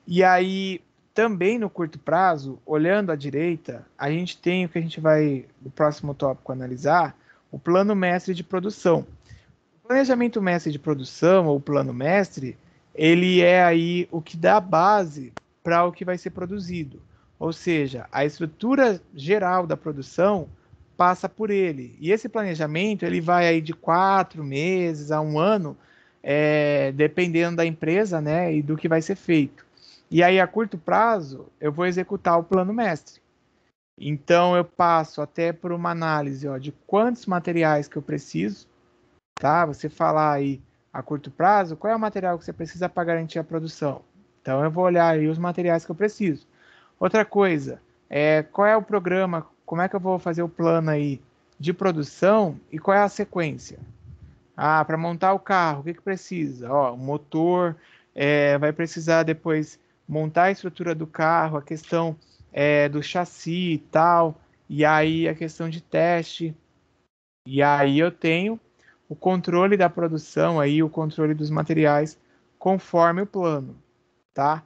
E aí, também no curto prazo, olhando à direita, a gente tem o que a gente vai, no próximo tópico, analisar, o plano mestre de produção. O planejamento mestre de produção, ou plano mestre, ele é aí o que dá base para o que vai ser produzido. Ou seja, a estrutura geral da produção passa por ele. E esse planejamento, ele vai aí de 4 meses a 1 ano, dependendo da empresa, né, e do que vai ser feito. E aí, a curto prazo, eu vou executar o plano mestre. Então, eu passo até por uma análise, ó, de quantos materiais que eu preciso, tá? Você falar aí a curto prazo, qual é o material que você precisa para garantir a produção? Então, eu vou olhar aí os materiais que eu preciso. Outra coisa, qual é o programa, como é que eu vou fazer o plano aí de produção e qual é a sequência? Ah, para montar o carro, o que que precisa? Ó, o motor, vai precisar depois montar a estrutura do carro, a questão do chassi e tal, e aí a questão de teste. E aí eu tenho o controle da produção, aí o controle dos materiais conforme o plano, tá?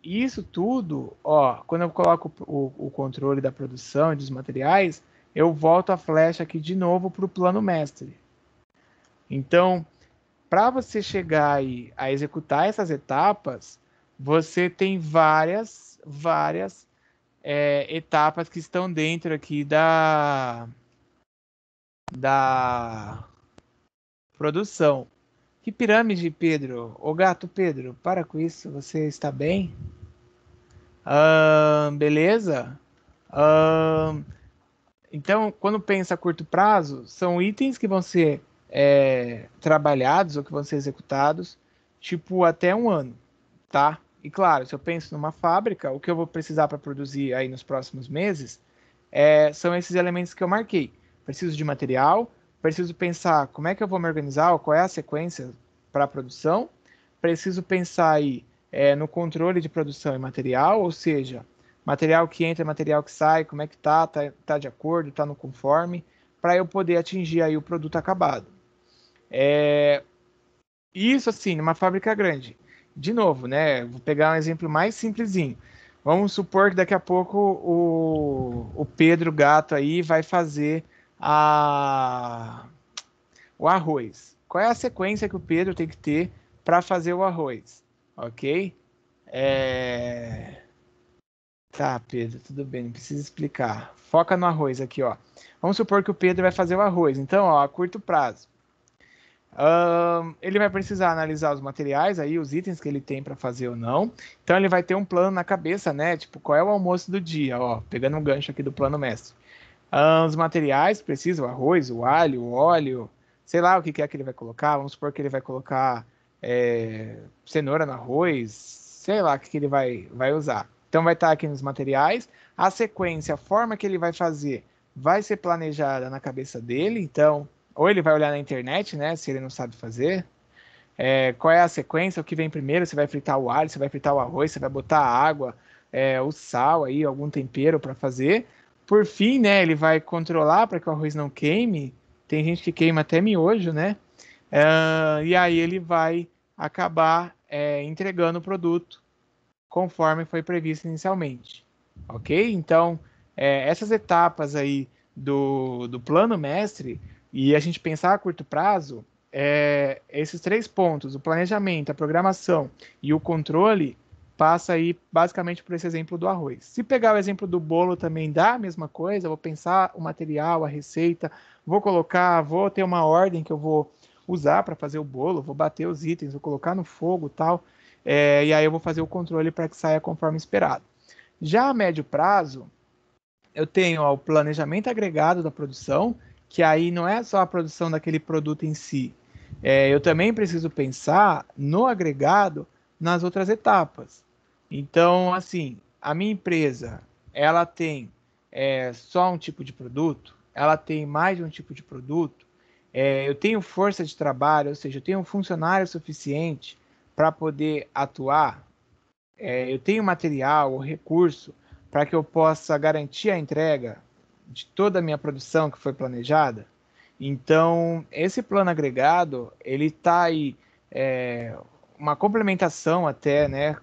Isso tudo, ó, quando eu coloco o controle da produção e dos materiais, eu volto a flecha aqui de novo para o plano mestre. Então, para você chegar aí a executar essas etapas, você tem várias etapas que estão dentro aqui da produção. Que pirâmide, Pedro? Ô gato Pedro, para com isso, você está bem? Beleza? Ahn, então, quando pensa a curto prazo, são itens que vão ser trabalhados ou que vão ser executados, tipo, até um ano, tá? E claro, se eu penso numa fábrica, o que eu vou precisar para produzir aí nos próximos meses são esses elementos que eu marquei. Preciso de material, preciso pensar como é que eu vou me organizar, qual é a sequência para a produção, preciso pensar aí no controle de produção e material, ou seja, material que entra, material que sai, como é que tá de acordo, tá no conforme, para eu poder atingir aí o produto acabado. Isso assim, numa fábrica grande. De novo, né? Vou pegar um exemplo mais simplesinho. Vamos supor que daqui a pouco o Pedro Gato aí vai fazer o arroz. Qual é a sequência que o Pedro tem que ter para fazer o arroz? Ok? É... Tá, Pedro, tudo bem, não precisa explicar. Foca no arroz aqui, ó. Vamos supor que o Pedro vai fazer o arroz. Então, ó, a curto prazo. Ele vai precisar analisar os materiais aí, os itens que ele tem para fazer ou não. Então ele vai ter um plano na cabeça, né? Tipo, qual é o almoço do dia, ó, pegando um gancho aqui do plano mestre. Os materiais precisam, o arroz, o alho, o óleo, sei lá o que é que ele vai colocar. Vamos supor que ele vai colocar cenoura no arroz, sei lá o que ele vai usar. Então vai estar aqui nos materiais. A sequência, a forma que ele vai fazer, vai ser planejada na cabeça dele. Então, ou ele vai olhar na internet, né? Se ele não sabe fazer. Qual é a sequência, o que vem primeiro? Você vai fritar o alho, você vai fritar o arroz, você vai botar a água, o sal aí, algum tempero para fazer. Por fim, né? Ele vai controlar para que o arroz não queime. Tem gente que queima até miojo, né? E aí ele vai acabar entregando o produto conforme foi previsto inicialmente. Ok? Então, essas etapas aí do plano mestre e a gente pensar a curto prazo, esses 3 pontos, o planejamento, a programação e o controle, passa aí basicamente por esse exemplo do arroz. Se pegar o exemplo do bolo também dá a mesma coisa, eu vou pensar o material, a receita, vou ter uma ordem que eu vou usar para fazer o bolo, vou bater os itens, vou colocar no fogo e tal, e aí eu vou fazer o controle para que saia conforme esperado. Já a médio prazo, eu tenho o planejamento agregado da produção, que aí não é só a produção daquele produto em si. Eu também preciso pensar no agregado nas outras etapas. Então, assim, a minha empresa, ela tem só um tipo de produto, ela tem mais de um tipo de produto, eu tenho força de trabalho, ou seja, eu tenho um funcionário suficiente para poder atuar, eu tenho material ou recurso para que eu possa garantir a entrega de toda a minha produção que foi planejada. Então, esse plano agregado, ele está aí uma complementação até, né,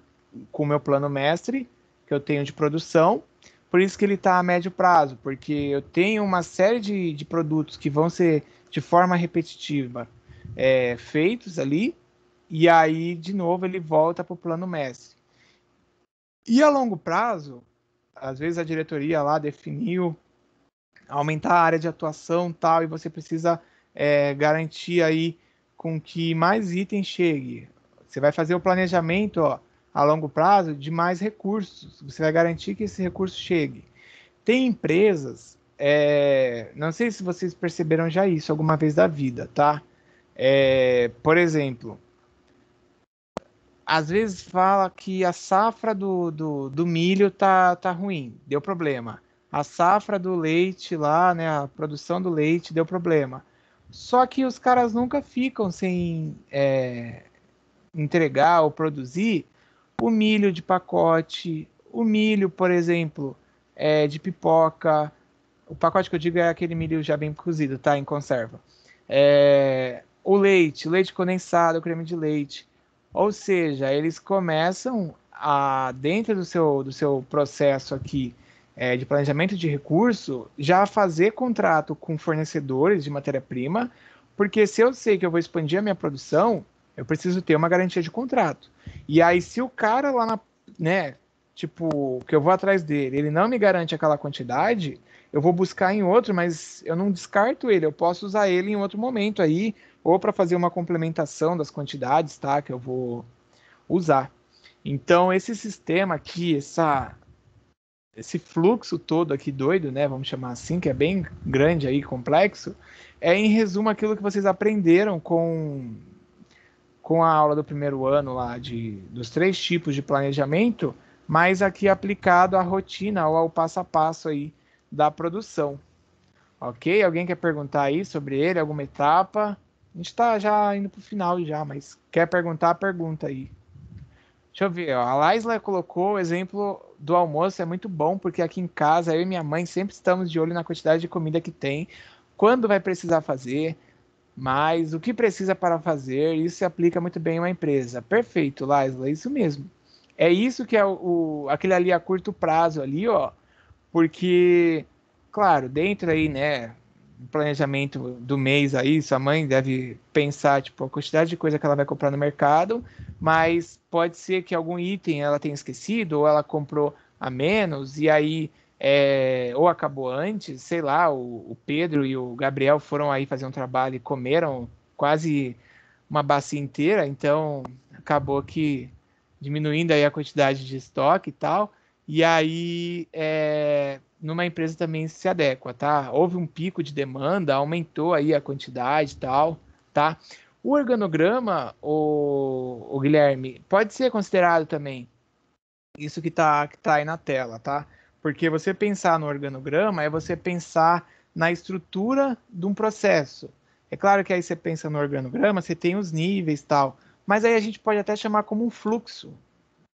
com o meu plano mestre, que eu tenho de produção, por isso que ele está a médio prazo, porque eu tenho uma série de produtos que vão ser de forma repetitiva feitos ali, e aí, de novo, ele volta para o plano mestre. E a longo prazo, às vezes a diretoria lá definiu aumentar a área de atuação tal, e você precisa garantir aí com que mais itens chegue. Você vai fazer o planejamento a longo prazo de mais recursos. Você vai garantir que esse recurso chegue. Tem empresas, não sei se vocês perceberam já isso alguma vez da vida, tá? Por exemplo, às vezes fala que a safra do milho tá ruim, deu problema. A safra do leite lá, né, a produção do leite deu problema. Só que os caras nunca ficam sem entregar ou produzir o milho de pacote, o milho, por exemplo, de pipoca. O pacote que eu digo é aquele milho já bem cozido, tá? Em conserva. O leite condensado, o creme de leite. Ou seja, eles começam dentro do seu processo aqui de planejamento de recurso, já fazer contrato com fornecedores de matéria-prima, porque se eu sei que eu vou expandir a minha produção, eu preciso ter uma garantia de contrato. E aí, se o cara lá né, tipo, que eu vou atrás dele, ele não me garante aquela quantidade, eu vou buscar em outro, mas eu não descarto ele, eu posso usar ele em outro momento aí, ou para fazer uma complementação das quantidades, tá? Que eu vou usar. Então, esse sistema aqui, esse fluxo todo aqui doido, né? Vamos chamar assim, que é bem grande aí, complexo, é em resumo aquilo que vocês aprenderam com a aula do primeiro ano lá dos 3 tipos de planejamento, mas aqui aplicado à rotina ou ao passo a passo aí da produção. Ok? Alguém quer perguntar aí sobre ele, alguma etapa? A gente está já indo para o final já, mas quer perguntar, pergunta aí. Deixa eu ver, ó. A Laisla colocou o exemplo do almoço, é muito bom, porque aqui em casa, eu e minha mãe sempre estamos de olho na quantidade de comida que tem, quando vai precisar fazer, mas o que precisa para fazer, isso se aplica muito bem em uma empresa. Perfeito, Laisla, é isso mesmo. É isso que é aquele ali a curto prazo ali, ó, porque, claro, dentro aí, né, do planejamento do mês aí, sua mãe deve pensar, tipo, a quantidade de coisa que ela vai comprar no mercado, mas pode ser que algum item ela tenha esquecido, ou ela comprou a menos, e aí, ou acabou antes, sei lá, o Pedro e o Gabriel foram aí fazer um trabalho e comeram quase uma bacia inteira, então acabou que diminuindo aí a quantidade de estoque e tal, e aí numa empresa também se adequa, tá? Houve um pico de demanda, aumentou aí a quantidade e tal, tá? O organograma, o Guilherme, pode ser considerado também isso que tá aí na tela, tá? Porque você pensar no organograma é você pensar na estrutura de um processo. É claro que aí você pensa no organograma, você tem os níveis e tal, mas aí a gente pode até chamar como um fluxo,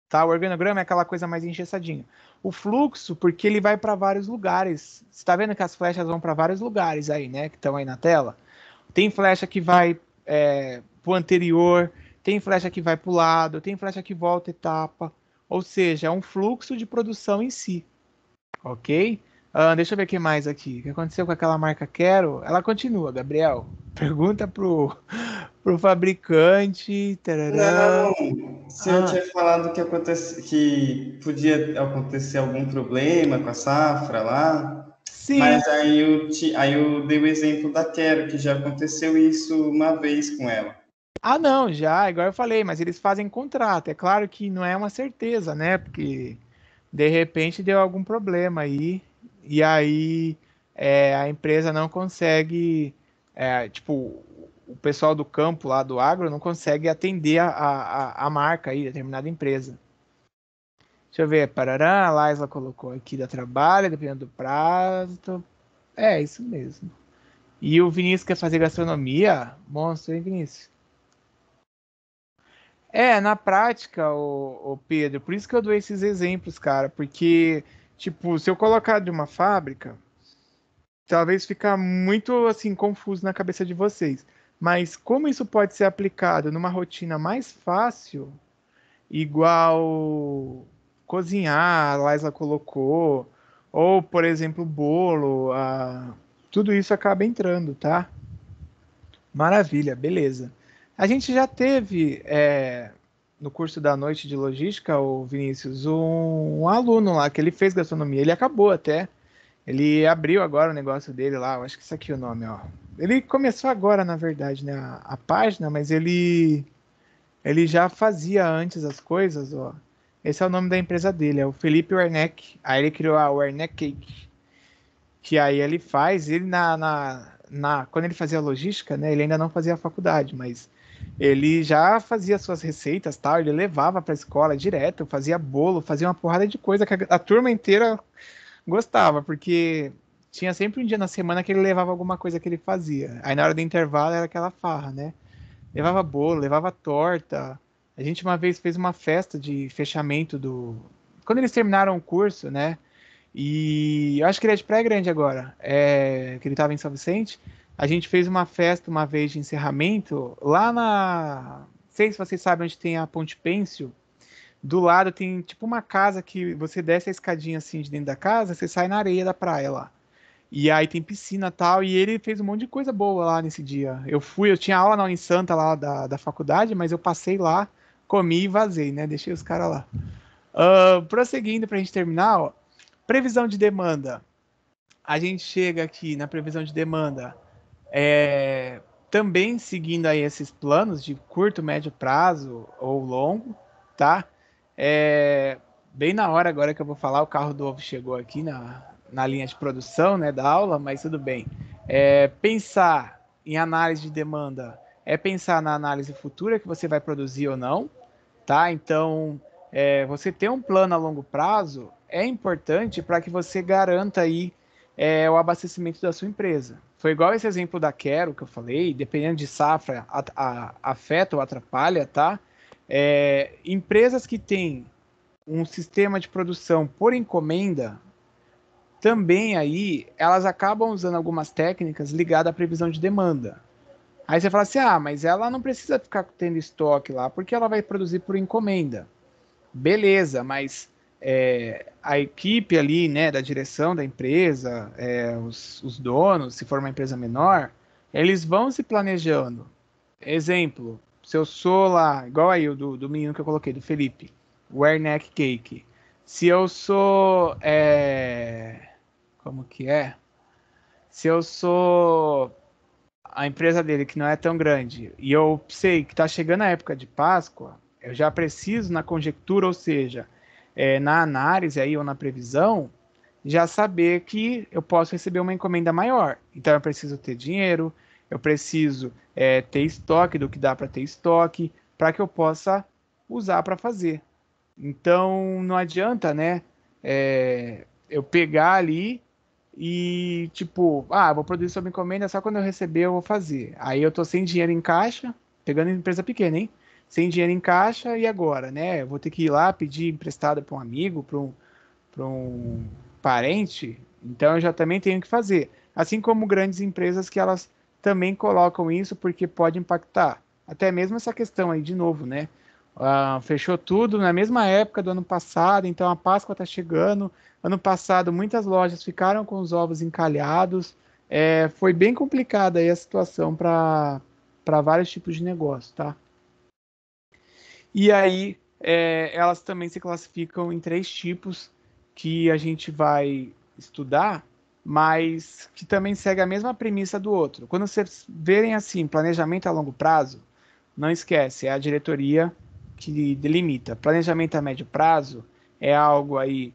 tá? O organograma é aquela coisa mais engessadinha. O fluxo, porque ele vai para vários lugares. Você está vendo que as flechas vão para vários lugares aí, né? Que estão aí na tela. Tem flecha que vai para o anterior, tem flecha que vai para o lado, tem flecha que volta etapa. Ou seja, é um fluxo de produção em si, ok? Deixa eu ver o que mais aqui. O que aconteceu com aquela marca Quero? Ela continua, Gabriel. Pergunta pro fabricante. Tarará. Não, se eu Ah, tinha falado que podia acontecer algum problema com a safra lá, sim. mas aí eu dei o exemplo da Quero, que já aconteceu isso uma vez com ela. Ah, não, já, igual eu falei, mas eles fazem contrato. É claro que não é uma certeza, né? Porque de repente deu algum problema aí, e aí a empresa não consegue, tipo, o pessoal do campo lá do agro não consegue atender a marca aí, determinada empresa. Deixa eu ver, parará, a Laisla colocou aqui da trabalho, dependendo do prazo. É, isso mesmo. E o Vinícius quer fazer gastronomia? Monstro, hein, Vinícius? Na prática, o Pedro, por isso que eu dou esses exemplos, cara, porque, tipo, se eu colocar de uma fábrica, talvez fica muito, assim, confuso na cabeça de vocês. Mas como isso pode ser aplicado numa rotina mais fácil, igual cozinhar, a Laisla colocou, ou, por exemplo, bolo, tudo isso acaba entrando, tá? Maravilha, beleza. A gente já teve no curso da noite de logística, o Vinícius, um aluno lá que ele fez gastronomia, ele acabou até. Ele abriu agora o negócio dele lá, eu acho que isso aqui é o nome, ó. Ele começou agora, na verdade, né, a página, mas ele já fazia antes as coisas, ó. Esse é o nome da empresa dele, é o Felipe Werneck. Aí ele criou a Werneck Cake, que aí ele faz, ele quando ele fazia logística, né, ele ainda não fazia faculdade, mas ele já fazia suas receitas, tal, ele levava para a escola direto, fazia bolo, fazia uma porrada de coisa que a turma inteira gostava, porque tinha sempre um dia na semana que ele levava alguma coisa que ele fazia. Aí na hora do intervalo era aquela farra, né? Levava bolo, levava torta. A gente uma vez fez uma festa de fechamento quando eles terminaram o curso, né? E eu acho que ele é de Praia Grande agora, que ele estava em São Vicente. A gente fez uma festa uma vez de encerramento lá Não sei se vocês sabem onde tem a Ponte Pênsil. Do lado tem tipo uma casa que você desce a escadinha assim de dentro da casa, você sai na areia da praia lá. E aí tem piscina e tal, e ele fez um monte de coisa boa lá nesse dia. Eu tinha aula na Unisanta lá da faculdade, mas eu passei lá, comi e vazei, né? Deixei os caras lá. Prosseguindo pra gente terminar, ó. Previsão de demanda. A gente chega aqui na previsão de demanda. É, também seguindo aí esses planos de curto, médio prazo ou longo, tá? Bem na hora agora que eu vou falar, o carro do ovo chegou aqui na linha de produção, né, da aula, mas tudo bem. Pensar em análise de demanda é pensar na análise futura que você vai produzir ou não, tá? Então, você ter um plano a longo prazo é importante para que você garanta aí o abastecimento da sua empresa. Foi igual esse exemplo da Quero que eu falei, dependendo de safra, afeta ou atrapalha, tá? Empresas que têm um sistema de produção por encomenda, também aí elas acabam usando algumas técnicas ligadas à previsão de demanda. Aí você fala assim, mas ela não precisa ficar tendo estoque lá, porque ela vai produzir por encomenda. Beleza, mas a equipe ali, né, da direção da empresa, os donos, se for uma empresa menor, eles vão se planejando. Exemplo, se eu sou lá, igual aí o do menino que eu coloquei, do Felipe, o Neck Cake. Se eu sou, como que é? Se eu sou a empresa dele, que não é tão grande, e eu sei que está chegando a época de Páscoa, eu já preciso, na conjectura, ou seja, na análise aí ou na previsão, já saber que eu posso receber uma encomenda maior. Então, eu preciso ter dinheiro, eu preciso ter estoque do que dá para ter estoque, para que eu possa usar para fazer. Então, não adianta, né, eu pegar ali e, tipo, vou produzir sob encomenda, só quando eu receber eu vou fazer. Aí eu tô sem dinheiro em caixa, pegando empresa pequena, hein? Sem dinheiro em caixa, e agora, né? Eu vou ter que ir lá pedir emprestado para um amigo, para um parente, então eu já também tenho que fazer. Assim como grandes empresas que elas também colocam isso porque pode impactar. Até mesmo essa questão aí, de novo, né? Fechou tudo na mesma época do ano passado, então a Páscoa está chegando. Ano passado, muitas lojas ficaram com os ovos encalhados. Foi bem complicada aí a situação para vários tipos de negócio, tá? E aí, elas também se classificam em 3 tipos que a gente vai estudar, mas que também segue a mesma premissa do outro. Quando vocês verem assim, planejamento a longo prazo, não esquece, é a diretoria que delimita. Planejamento a médio prazo é algo aí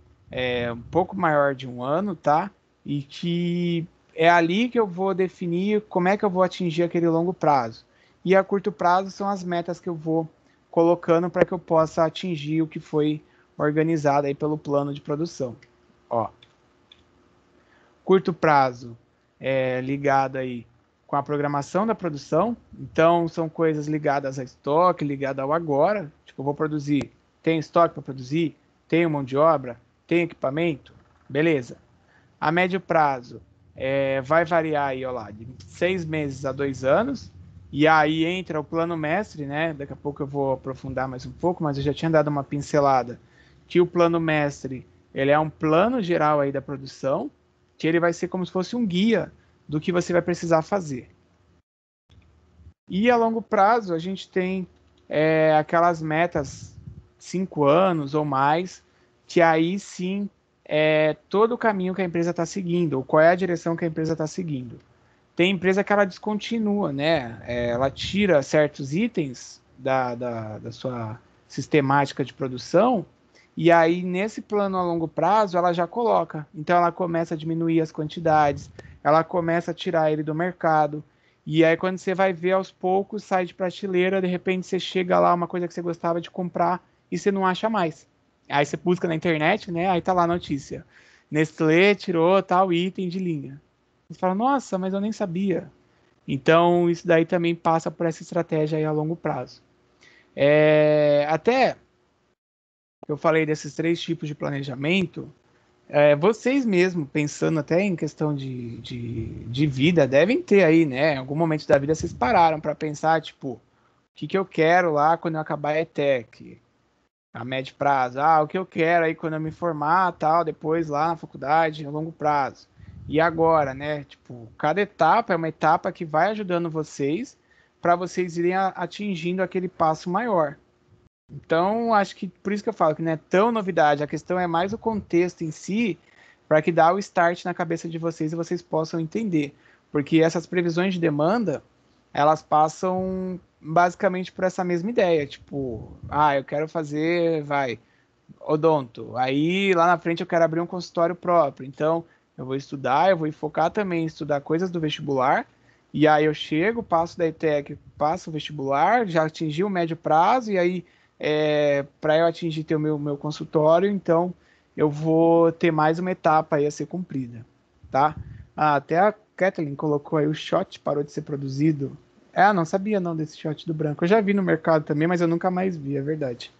um pouco maior de um ano, tá? E que é ali que eu vou definir como é que eu vou atingir aquele longo prazo. E a curto prazo são as metas que eu vou colocando para que eu possa atingir o que foi organizado aí pelo plano de produção. Ó, curto prazo ligado aí com a programação da produção. Então, são coisas ligadas a estoque, ligadas ao agora. Tipo, eu vou produzir, tem estoque para produzir, tenho mão de obra, tenho equipamento, beleza. A médio prazo vai variar aí, ó lá, de 6 meses a 2 anos. E aí entra o plano mestre, né? Daqui a pouco eu vou aprofundar mais um pouco, mas eu já tinha dado uma pincelada que o plano mestre, ele é um plano geral aí da produção, que ele vai ser como se fosse um guia do que você vai precisar fazer. E a longo prazo, a gente tem aquelas metas 5 anos ou mais, que aí sim é todo o caminho que a empresa está seguindo, ou qual é a direção que a empresa está seguindo. Tem empresa que ela descontinua, né? Ela tira certos itens da sua sistemática de produção, e aí nesse plano a longo prazo ela já coloca. Então ela começa a diminuir as quantidades, ela começa a tirar ele do mercado. E aí, quando você vai ver aos poucos, sai de prateleira, de repente você chega lá, uma coisa que você gostava de comprar e você não acha mais. Aí você busca na internet, né? Aí tá lá a notícia. Nestlé tirou tal item de linha. Você fala, nossa, mas eu nem sabia. Então, isso daí também passa por essa estratégia aí a longo prazo. Até eu falei desses 3 tipos de planejamento, vocês mesmo, pensando até em questão de vida, devem ter aí, né? Em algum momento da vida vocês pararam para pensar, tipo, o que eu quero lá quando eu acabar a ETEC, a médio prazo. O que eu quero aí quando eu me formar, tal, depois lá na faculdade, a longo prazo. E agora, né? Tipo, cada etapa é uma etapa que vai ajudando vocês para vocês irem atingindo aquele passo maior. Então, acho que por isso que eu falo que não é tão novidade, a questão é mais o contexto em si, para que dá o start na cabeça de vocês e vocês possam entender. Porque essas previsões de demanda, elas passam basicamente por essa mesma ideia, tipo, eu quero fazer, odonto. Aí lá na frente eu quero abrir um consultório próprio. Então eu vou estudar, eu vou focar também em estudar coisas do vestibular. E aí eu chego, passo da ETEC, passo o vestibular, já atingi o médio prazo, e aí para eu atingir ter o meu consultório, então eu vou ter mais uma etapa aí a ser cumprida, tá? Até a Kathleen colocou aí o shot parou de ser produzido. Não sabia não desse shot do branco. Eu já vi no mercado também, mas eu nunca mais vi, é verdade.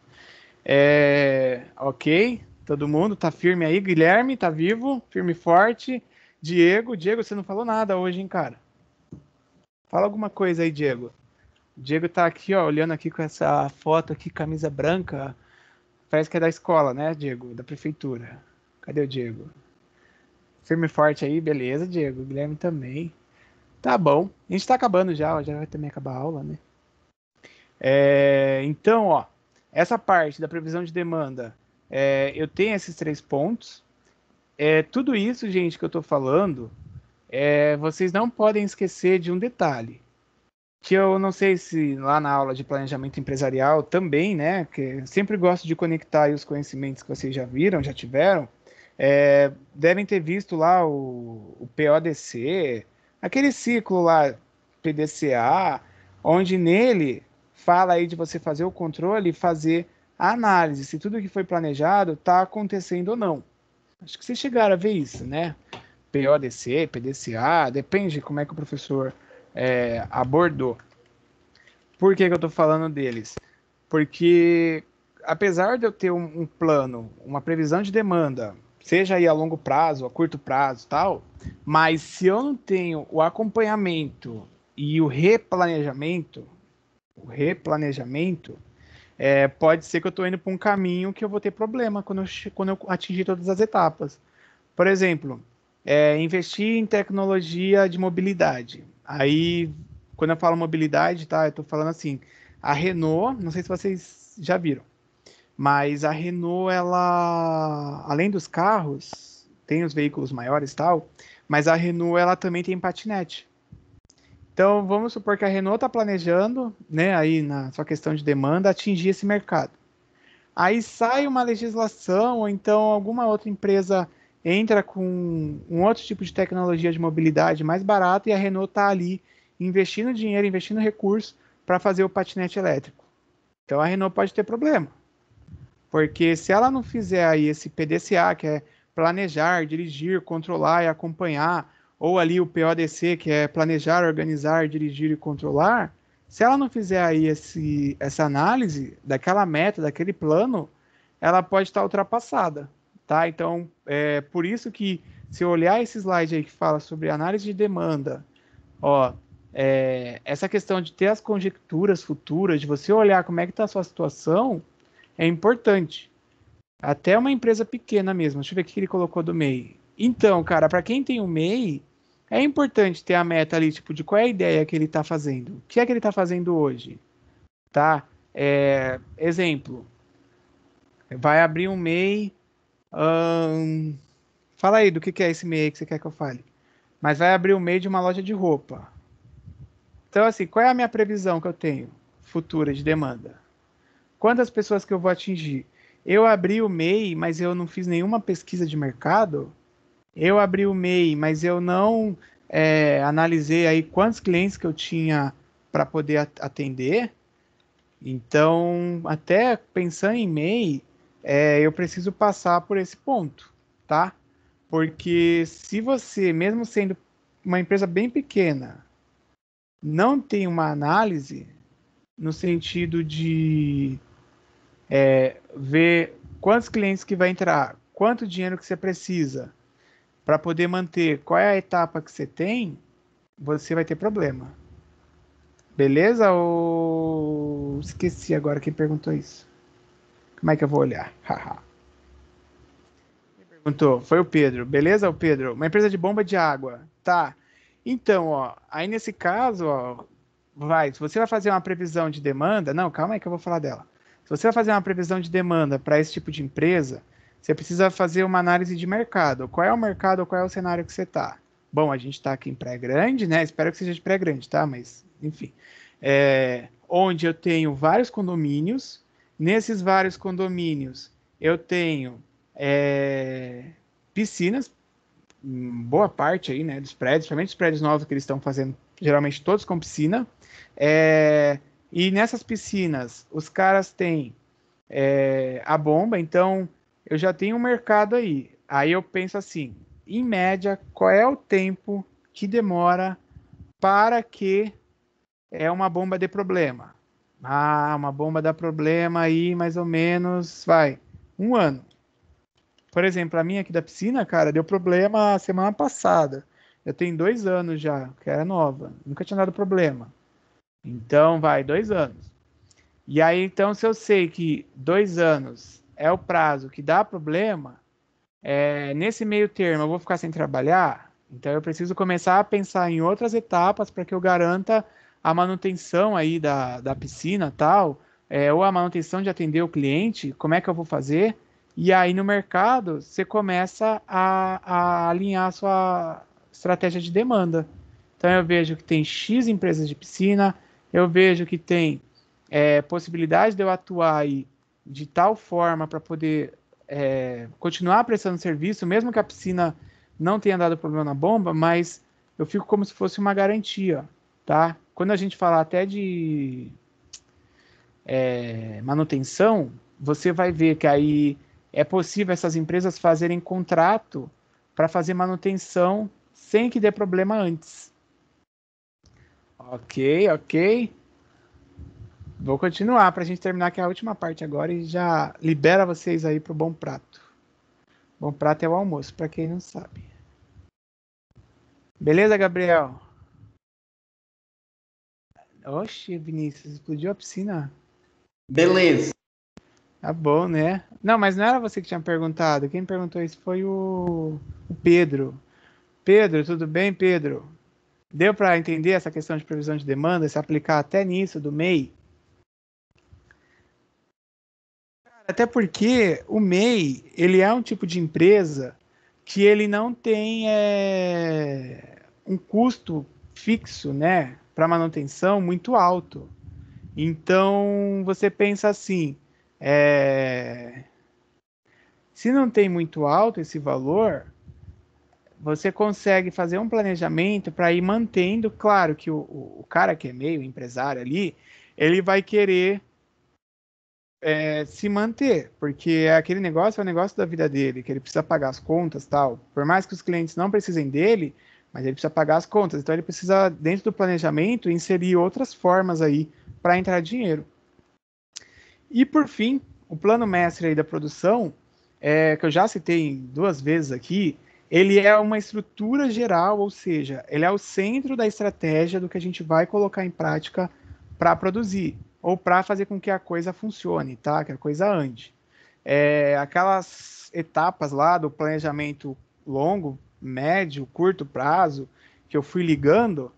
Ok, todo mundo tá firme aí. Guilherme tá vivo, firme e forte. Diego, você não falou nada hoje, hein, cara? Fala alguma coisa aí, Diego. O Diego tá aqui, ó, olhando aqui com essa foto aqui, camisa branca. Parece que é da escola, né, Diego? Da prefeitura. Cadê o Diego? Firme e forte aí, beleza, Diego. Guilherme também. Tá bom. A gente tá acabando já, ó, já vai também acabar a aula, né? Então, ó, essa parte da previsão de demanda, eu tenho esses 3 pontos. Tudo isso, gente, que eu estou falando, vocês não podem esquecer de um detalhe, que eu não sei se lá na aula de planejamento empresarial também, né, que eu sempre gosto de conectar aí os conhecimentos que vocês já viram, já tiveram, devem ter visto lá o PODC, aquele ciclo lá, PDCA, onde nele fala aí de você fazer o controle e fazer a análise, se tudo que foi planejado está acontecendo ou não. Acho que vocês chegaram a ver isso, né? PODC, PDCA, depende de como é que o professor abordou. Por que eu estou falando deles? Porque apesar de eu ter um plano, uma previsão de demanda, seja aí a longo prazo, a curto prazo, tal, mas se eu não tenho o acompanhamento e o replanejamento, pode ser que eu estou indo para um caminho que eu vou ter problema quando eu atingir todas as etapas. Por exemplo, investir em tecnologia de mobilidade. Aí, quando eu falo mobilidade, tá? Eu estou falando assim, a Renault, não sei se vocês já viram, mas a Renault, ela, além dos carros, tem os veículos maiores e tal, mas a Renault, ela também tem patinete. Então, vamos supor que a Renault está planejando, né, aí na sua questão de demanda, atingir esse mercado. Aí sai uma legislação, ou então alguma outra empresa entra com um outro tipo de tecnologia de mobilidade mais barata e a Renault está ali investindo dinheiro, investindo recursos para fazer o patinete elétrico. Então a Renault pode ter problema, porque se ela não fizer aí esse PDCA, que é planejar, dirigir, controlar e acompanhar, ou ali o PODC, que é planejar, organizar, dirigir e controlar, se ela não fizer aí essa análise daquela meta, daquele plano, ela pode estar ultrapassada, tá? Então, por isso que se eu olhar esse slide aí que fala sobre análise de demanda, ó, essa questão de ter as conjecturas futuras, de você olhar como é que está a sua situação, é importante. Até uma empresa pequena mesmo. Deixa eu ver o que ele colocou do MEI. Então, cara, para quem tem o MEI, é importante ter a meta ali, tipo, de qual é a ideia que ele está fazendo. O que é que ele está fazendo hoje, tá? Exemplo, vai abrir um MEI. Fala aí do que é esse MEI que você quer que eu fale. Mas vai abrir o MEI de uma loja de roupa. Então, assim, qual é a minha previsão que eu tenho futura de demanda? Quantas pessoas que eu vou atingir? Eu abri o MEI, mas eu não fiz nenhuma pesquisa de mercado. Eu abri o MEI, mas eu não analisei aí quantos clientes que eu tinha para poder atender. Então, até pensando em MEI, eu preciso passar por esse ponto, tá? Porque se você, mesmo sendo uma empresa bem pequena, não tem uma análise no sentido de ver quantos clientes que vai entrar, quanto dinheiro que você precisa para poder manter, qual é a etapa que você tem, você vai ter problema. Beleza? Ou esqueci agora quem perguntou isso. Como é que eu vou olhar? Perguntou, foi o Pedro. Beleza, o Pedro? Uma empresa de bomba de água. Tá. Então, ó, aí nesse caso, ó, se você vai fazer uma previsão de demanda, não, calma aí que eu vou falar dela. Se você vai fazer uma previsão de demanda para esse tipo de empresa, você precisa fazer uma análise de mercado. Qual é o mercado, qual é o cenário que você está? Bom, a gente está aqui em Praia Grande, né? Espero que seja de Praia Grande, tá? Mas enfim, onde eu tenho vários condomínios. Nesses vários condomínios, eu tenho piscinas, boa parte aí, né, dos prédios, principalmente os prédios novos que eles estão fazendo, geralmente todos com piscina. E nessas piscinas, os caras têm a bomba, então eu já tenho um mercado aí. Aí eu penso assim, em média, qual é o tempo que demora para que uma bomba dê problema? Uma bomba dá problema aí, mais ou menos, vai, 1 ano. Por exemplo, a minha aqui da piscina, cara, deu problema semana passada. Eu tenho 2 anos já, que era nova. Nunca tinha dado problema. Então, vai, 2 anos. E aí, então, se eu sei que 2 anos é o prazo que dá problema, nesse meio termo eu vou ficar sem trabalhar, então eu preciso começar a pensar em outras etapas para que eu garanta a manutenção aí da piscina tal, ou a manutenção de atender o cliente, como é que eu vou fazer? E aí no mercado você começa a alinhar a sua estratégia de demanda. Então eu vejo que tem X empresas de piscina, eu vejo que tem possibilidade de eu atuar aí de tal forma para poder continuar prestando serviço, mesmo que a piscina não tenha dado problema na bomba, mas eu fico como se fosse uma garantia, tá? Quando a gente fala até de manutenção, você vai ver que aí é possível essas empresas fazerem contrato para fazer manutenção sem que dê problema antes. Ok, ok. Vou continuar para a gente terminar aqui a última parte agora e já libera vocês aí para o bom prato. Bom prato é o almoço, para quem não sabe. Beleza, Gabriel? Oxe, Vinícius, explodiu a piscina. Beleza. Tá bom, né? Não, mas não era você que tinha perguntado. Quem perguntou isso foi o Pedro. Pedro, tudo bem, Pedro? Deu para entender essa questão de previsão de demanda, se aplicar até nisso do MEI? Até porque o MEI, ele é um tipo de empresa que ele não tem um custo fixo, né, para manutenção muito alto. Então, você pensa assim, se não tem muito alto esse valor, você consegue fazer um planejamento para ir mantendo. Claro que o cara que é meio empresário ali, ele vai querer se manter, porque aquele negócio é o negócio da vida dele, que ele precisa pagar as contas tal. Por mais que os clientes não precisem dele, mas ele precisa pagar as contas. Então ele precisa, dentro do planejamento, inserir outras formas aí para entrar dinheiro. E por fim, o plano mestre aí da produção, que eu já citei 2 vezes aqui, ele é uma estrutura geral, ou seja, ele é o centro da estratégia do que a gente vai colocar em prática para produzir, ou para fazer com que a coisa funcione, tá? Que a coisa ande. Aquelas etapas lá do planejamento longo, médio, curto prazo, que eu fui ligando,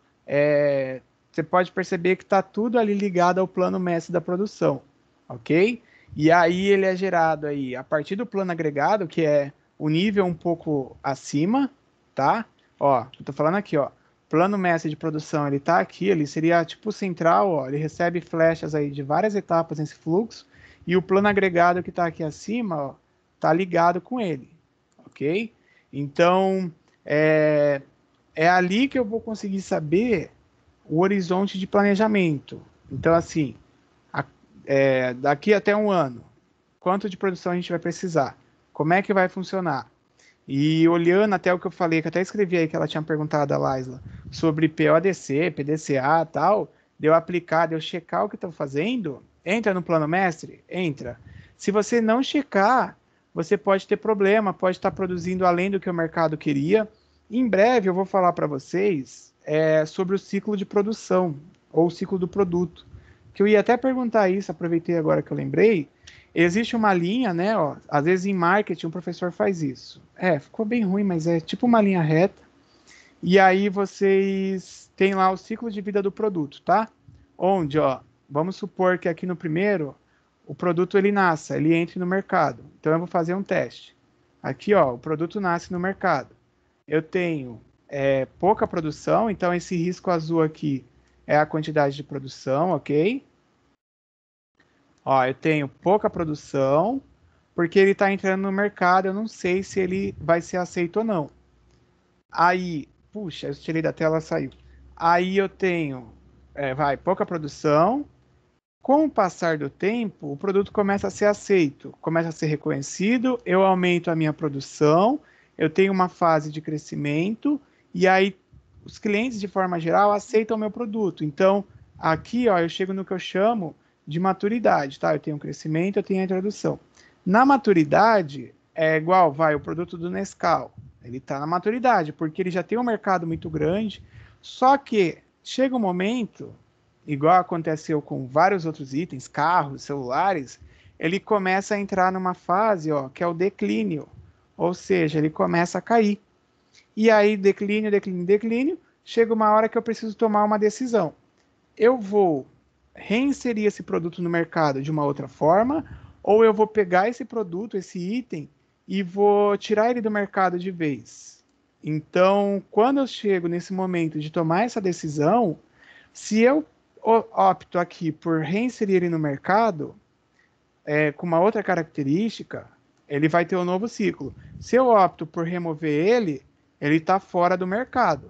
você pode perceber que está tudo ali ligado ao plano mestre da produção, ok? E aí ele é gerado aí a partir do plano agregado, que é o nível um pouco acima, tá? Ó, eu tô falando aqui, ó. Plano mestre de produção, ele tá aqui, ele seria tipo central, ó. Ele recebe flechas aí de várias etapas nesse fluxo, e o plano agregado que tá aqui acima, ó, tá ligado com ele, ok? Então, é ali que eu vou conseguir saber o horizonte de planejamento. Então, assim, daqui até 1 ano, quanto de produção a gente vai precisar? Como é que vai funcionar? E olhando até o que eu falei, que até escrevi aí que ela tinha perguntado a Laisla, sobre PODC, PDCA e tal, de eu aplicar, de eu checar o que estou fazendo, entra no plano mestre? Entra. Se você não checar, você pode ter problema, pode estar produzindo além do que o mercado queria. Em breve eu vou falar para vocês sobre o ciclo de produção, ou o ciclo do produto. Que eu ia até perguntar isso, aproveitei agora que eu lembrei. Existe uma linha, né? Ó, às vezes em marketing um professor faz isso. Ficou bem ruim, mas é tipo uma linha reta. E aí vocês têm lá o ciclo de vida do produto, tá? Onde, ó, vamos supor que aqui no primeiro o produto ele nasce, ele entra no mercado. Então eu vou fazer um teste. Aqui, ó, o produto nasce no mercado. Eu tenho pouca produção, então esse risco azul aqui é a quantidade de produção, ok? Ó, eu tenho pouca produção, porque ele está entrando no mercado, eu não sei se ele vai ser aceito ou não. Aí, puxa, eu tirei da tela, saiu. Aí eu tenho, pouca produção. Com o passar do tempo, o produto começa a ser aceito, começa a ser reconhecido, eu aumento a minha produção, eu tenho uma fase de crescimento, e aí os clientes, de forma geral, aceitam o meu produto. Então, aqui, ó, eu chego no que eu chamo de maturidade, tá? Eu tenho um crescimento, eu tenho a introdução. Na maturidade, é igual, o produto do Nescau. Ele está na maturidade, porque ele já tem um mercado muito grande, só que chega um momento, igual aconteceu com vários outros itens, carros, celulares, ele começa a entrar numa fase, ó, que é o declínio, ou seja, ele começa a cair. E aí, declínio, declínio, declínio, chega uma hora que eu preciso tomar uma decisão. Eu vou reinserir esse produto no mercado de uma outra forma, ou eu vou pegar esse produto, esse item, e vou tirar ele do mercado de vez. Então, quando eu chego nesse momento de tomar essa decisão, se eu opto aqui por reinserir ele no mercado, com uma outra característica, ele vai ter um novo ciclo. Se eu opto por remover ele, ele está fora do mercado.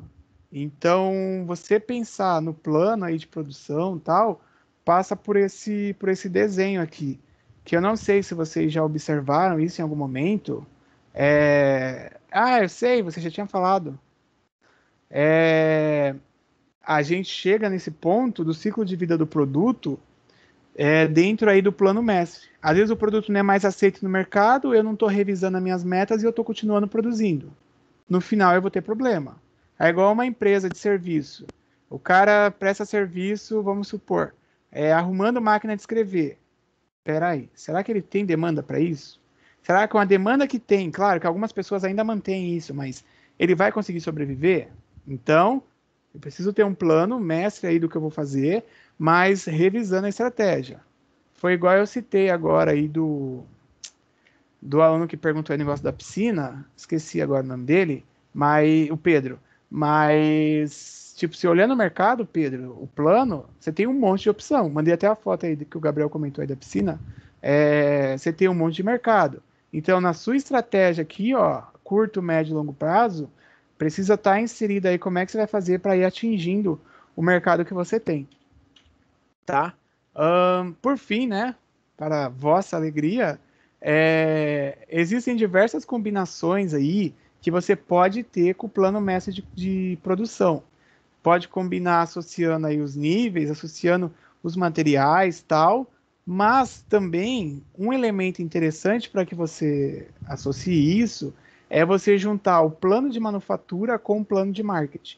Então, você pensar no plano aí de produção e tal, passa por esse desenho aqui, que eu não sei se vocês já observaram isso em algum momento. Eu sei, você já tinha falado. A gente chega nesse ponto do ciclo de vida do produto dentro aí do plano mestre. Às vezes o produto não é mais aceito no mercado, eu não estou revisando as minhas metas e eu estou continuando produzindo. No final eu vou ter problema. É igual uma empresa de serviço. O cara presta serviço, vamos supor, arrumando máquina de escrever. Espera aí, será que ele tem demanda para isso? Será que com a demanda que tem, claro que algumas pessoas ainda mantêm isso, mas ele vai conseguir sobreviver? Então, eu preciso ter um plano mestre aí do que eu vou fazer, mas revisando a estratégia. Foi igual eu citei agora aí do aluno que perguntou o negócio da piscina, esqueci agora o nome dele, mas o Pedro. Mas, tipo, se olhar no mercado, Pedro, o plano, você tem um monte de opção. Mandei até a foto aí que o Gabriel comentou aí da piscina. Você tem um monte de mercado. Então, na sua estratégia aqui, ó, curto, médio e longo prazo, precisa estar inserida aí como é que você vai fazer para ir atingindo o mercado que você tem, tá? Por fim, né, para vossa alegria, existem diversas combinações aí que você pode ter com o plano mestre de produção. Pode combinar associando aí os níveis, associando os materiais, tal, mas também um elemento interessante para que você associe isso é você juntar o plano de manufatura com o plano de marketing.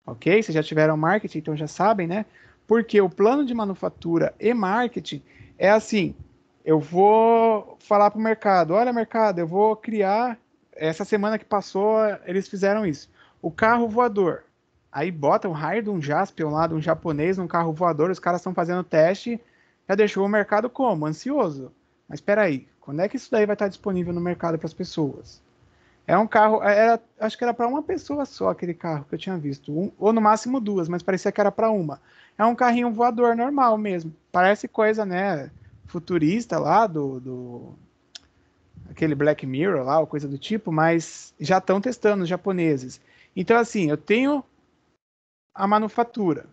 Ok? Vocês já tiveram marketing, então já sabem, né? Porque o plano de manufatura e marketing é assim: eu vou falar para o mercado, olha, mercado, eu vou criar. Essa semana que passou, eles fizeram isso. O carro voador. Aí bota um raio de um Jaspion lá, de um japonês, num carro voador, os caras estão fazendo teste, já deixou o mercado como? Ansioso. Mas espera aí, quando é que isso daí vai estar disponível no mercado para as pessoas? É um carro, acho que era para uma pessoa só aquele carro que eu tinha visto, ou no máximo duas, mas parecia que era para uma. É um carrinho voador normal mesmo, parece coisa, né, futurista lá aquele Black Mirror lá, ou coisa do tipo, mas já estão testando os japoneses. Então assim, eu tenho a manufatura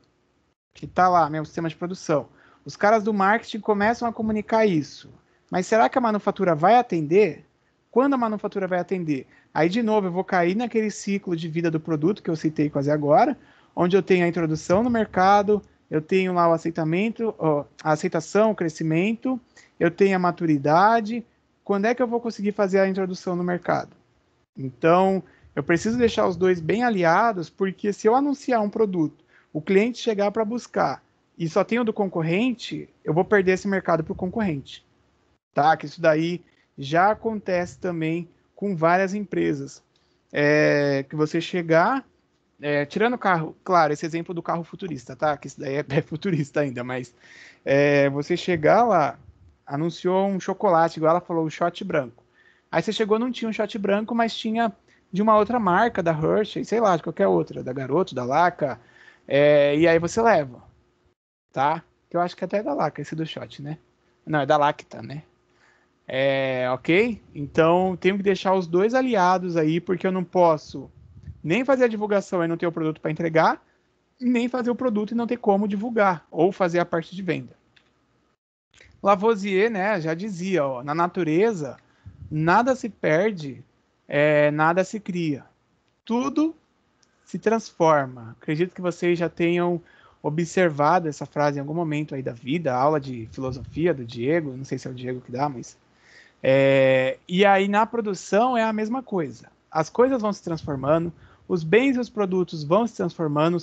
que está lá, meu sistema de produção. Os caras do marketing começam a comunicar isso, mas será que a manufatura vai atender? Quando a manufatura vai atender? Aí, de novo, eu vou cair naquele ciclo de vida do produto que eu citei quase agora, onde eu tenho a introdução no mercado, eu tenho lá o aceitamento, a aceitação, o crescimento, eu tenho a maturidade. Quando é que eu vou conseguir fazer a introdução no mercado? Então, eu preciso deixar os dois bem aliados, porque se eu anunciar um produto, o cliente chegar para buscar e só tem o do concorrente, eu vou perder esse mercado para o concorrente, tá? Que isso daí já acontece também com várias empresas. Que você chegar, tirando o carro, claro, esse exemplo do carro futurista, tá? Que isso daí é futurista ainda, mas você chegar lá, anunciou um chocolate, igual ela falou, um shot branco. Aí você chegou, não tinha um shot branco, mas tinha de uma outra marca, da Hershey, sei lá, de qualquer outra, da Garoto, da Laca. E aí você leva, tá? Que eu acho que até é da Lacta, esse do shot, né? Não, é da Lacta, né? Ok? Então, tenho que deixar os dois aliados aí, porque eu não posso nem fazer a divulgação e não ter o produto para entregar, nem fazer o produto e não ter como divulgar, ou fazer a parte de venda. Lavoisier, né, já dizia, ó, na natureza, nada se perde, nada se cria. Tudo se transforma. Acredito que vocês já tenham observado essa frase em algum momento aí da vida, aula de filosofia do Diego, não sei se é o Diego que dá, mas... e aí na produção é a mesma coisa. As coisas vão se transformando, os bens e os produtos vão se transformando,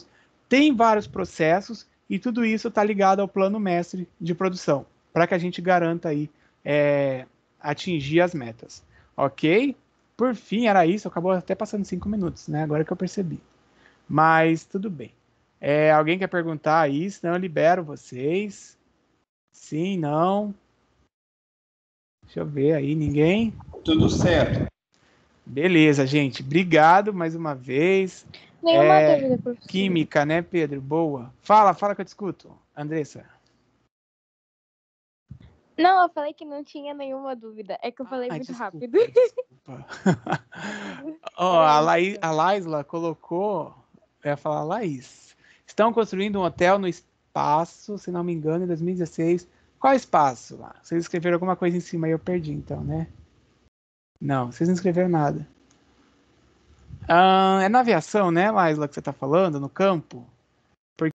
tem vários processos e tudo isso está ligado ao plano mestre de produção, para que a gente garanta aí atingir as metas. Ok? Por fim, era isso, acabou até passando 5 minutos, né? Agora que eu percebi. Mas tudo bem. Alguém quer perguntar aí? Senão eu libero vocês. Sim, não. Deixa eu ver aí, ninguém? Tudo certo. Beleza, gente. Obrigado mais uma vez. Nenhuma dúvida, professor. Química, né, Pedro? Boa. Fala que eu te escuto. Andressa. Não, eu falei que não tinha nenhuma dúvida. É que eu falei muito desculpa, rápido. Desculpa. A Laisla colocou... Eu ia falar Laís. Estão construindo um hotel no espaço, se não me engano, em 2016. Qual espaço lá? Vocês escreveram alguma coisa em cima aí, eu perdi então, né? Não, vocês não escreveram nada. É na aviação, né, Laisla, que você está falando, no campo?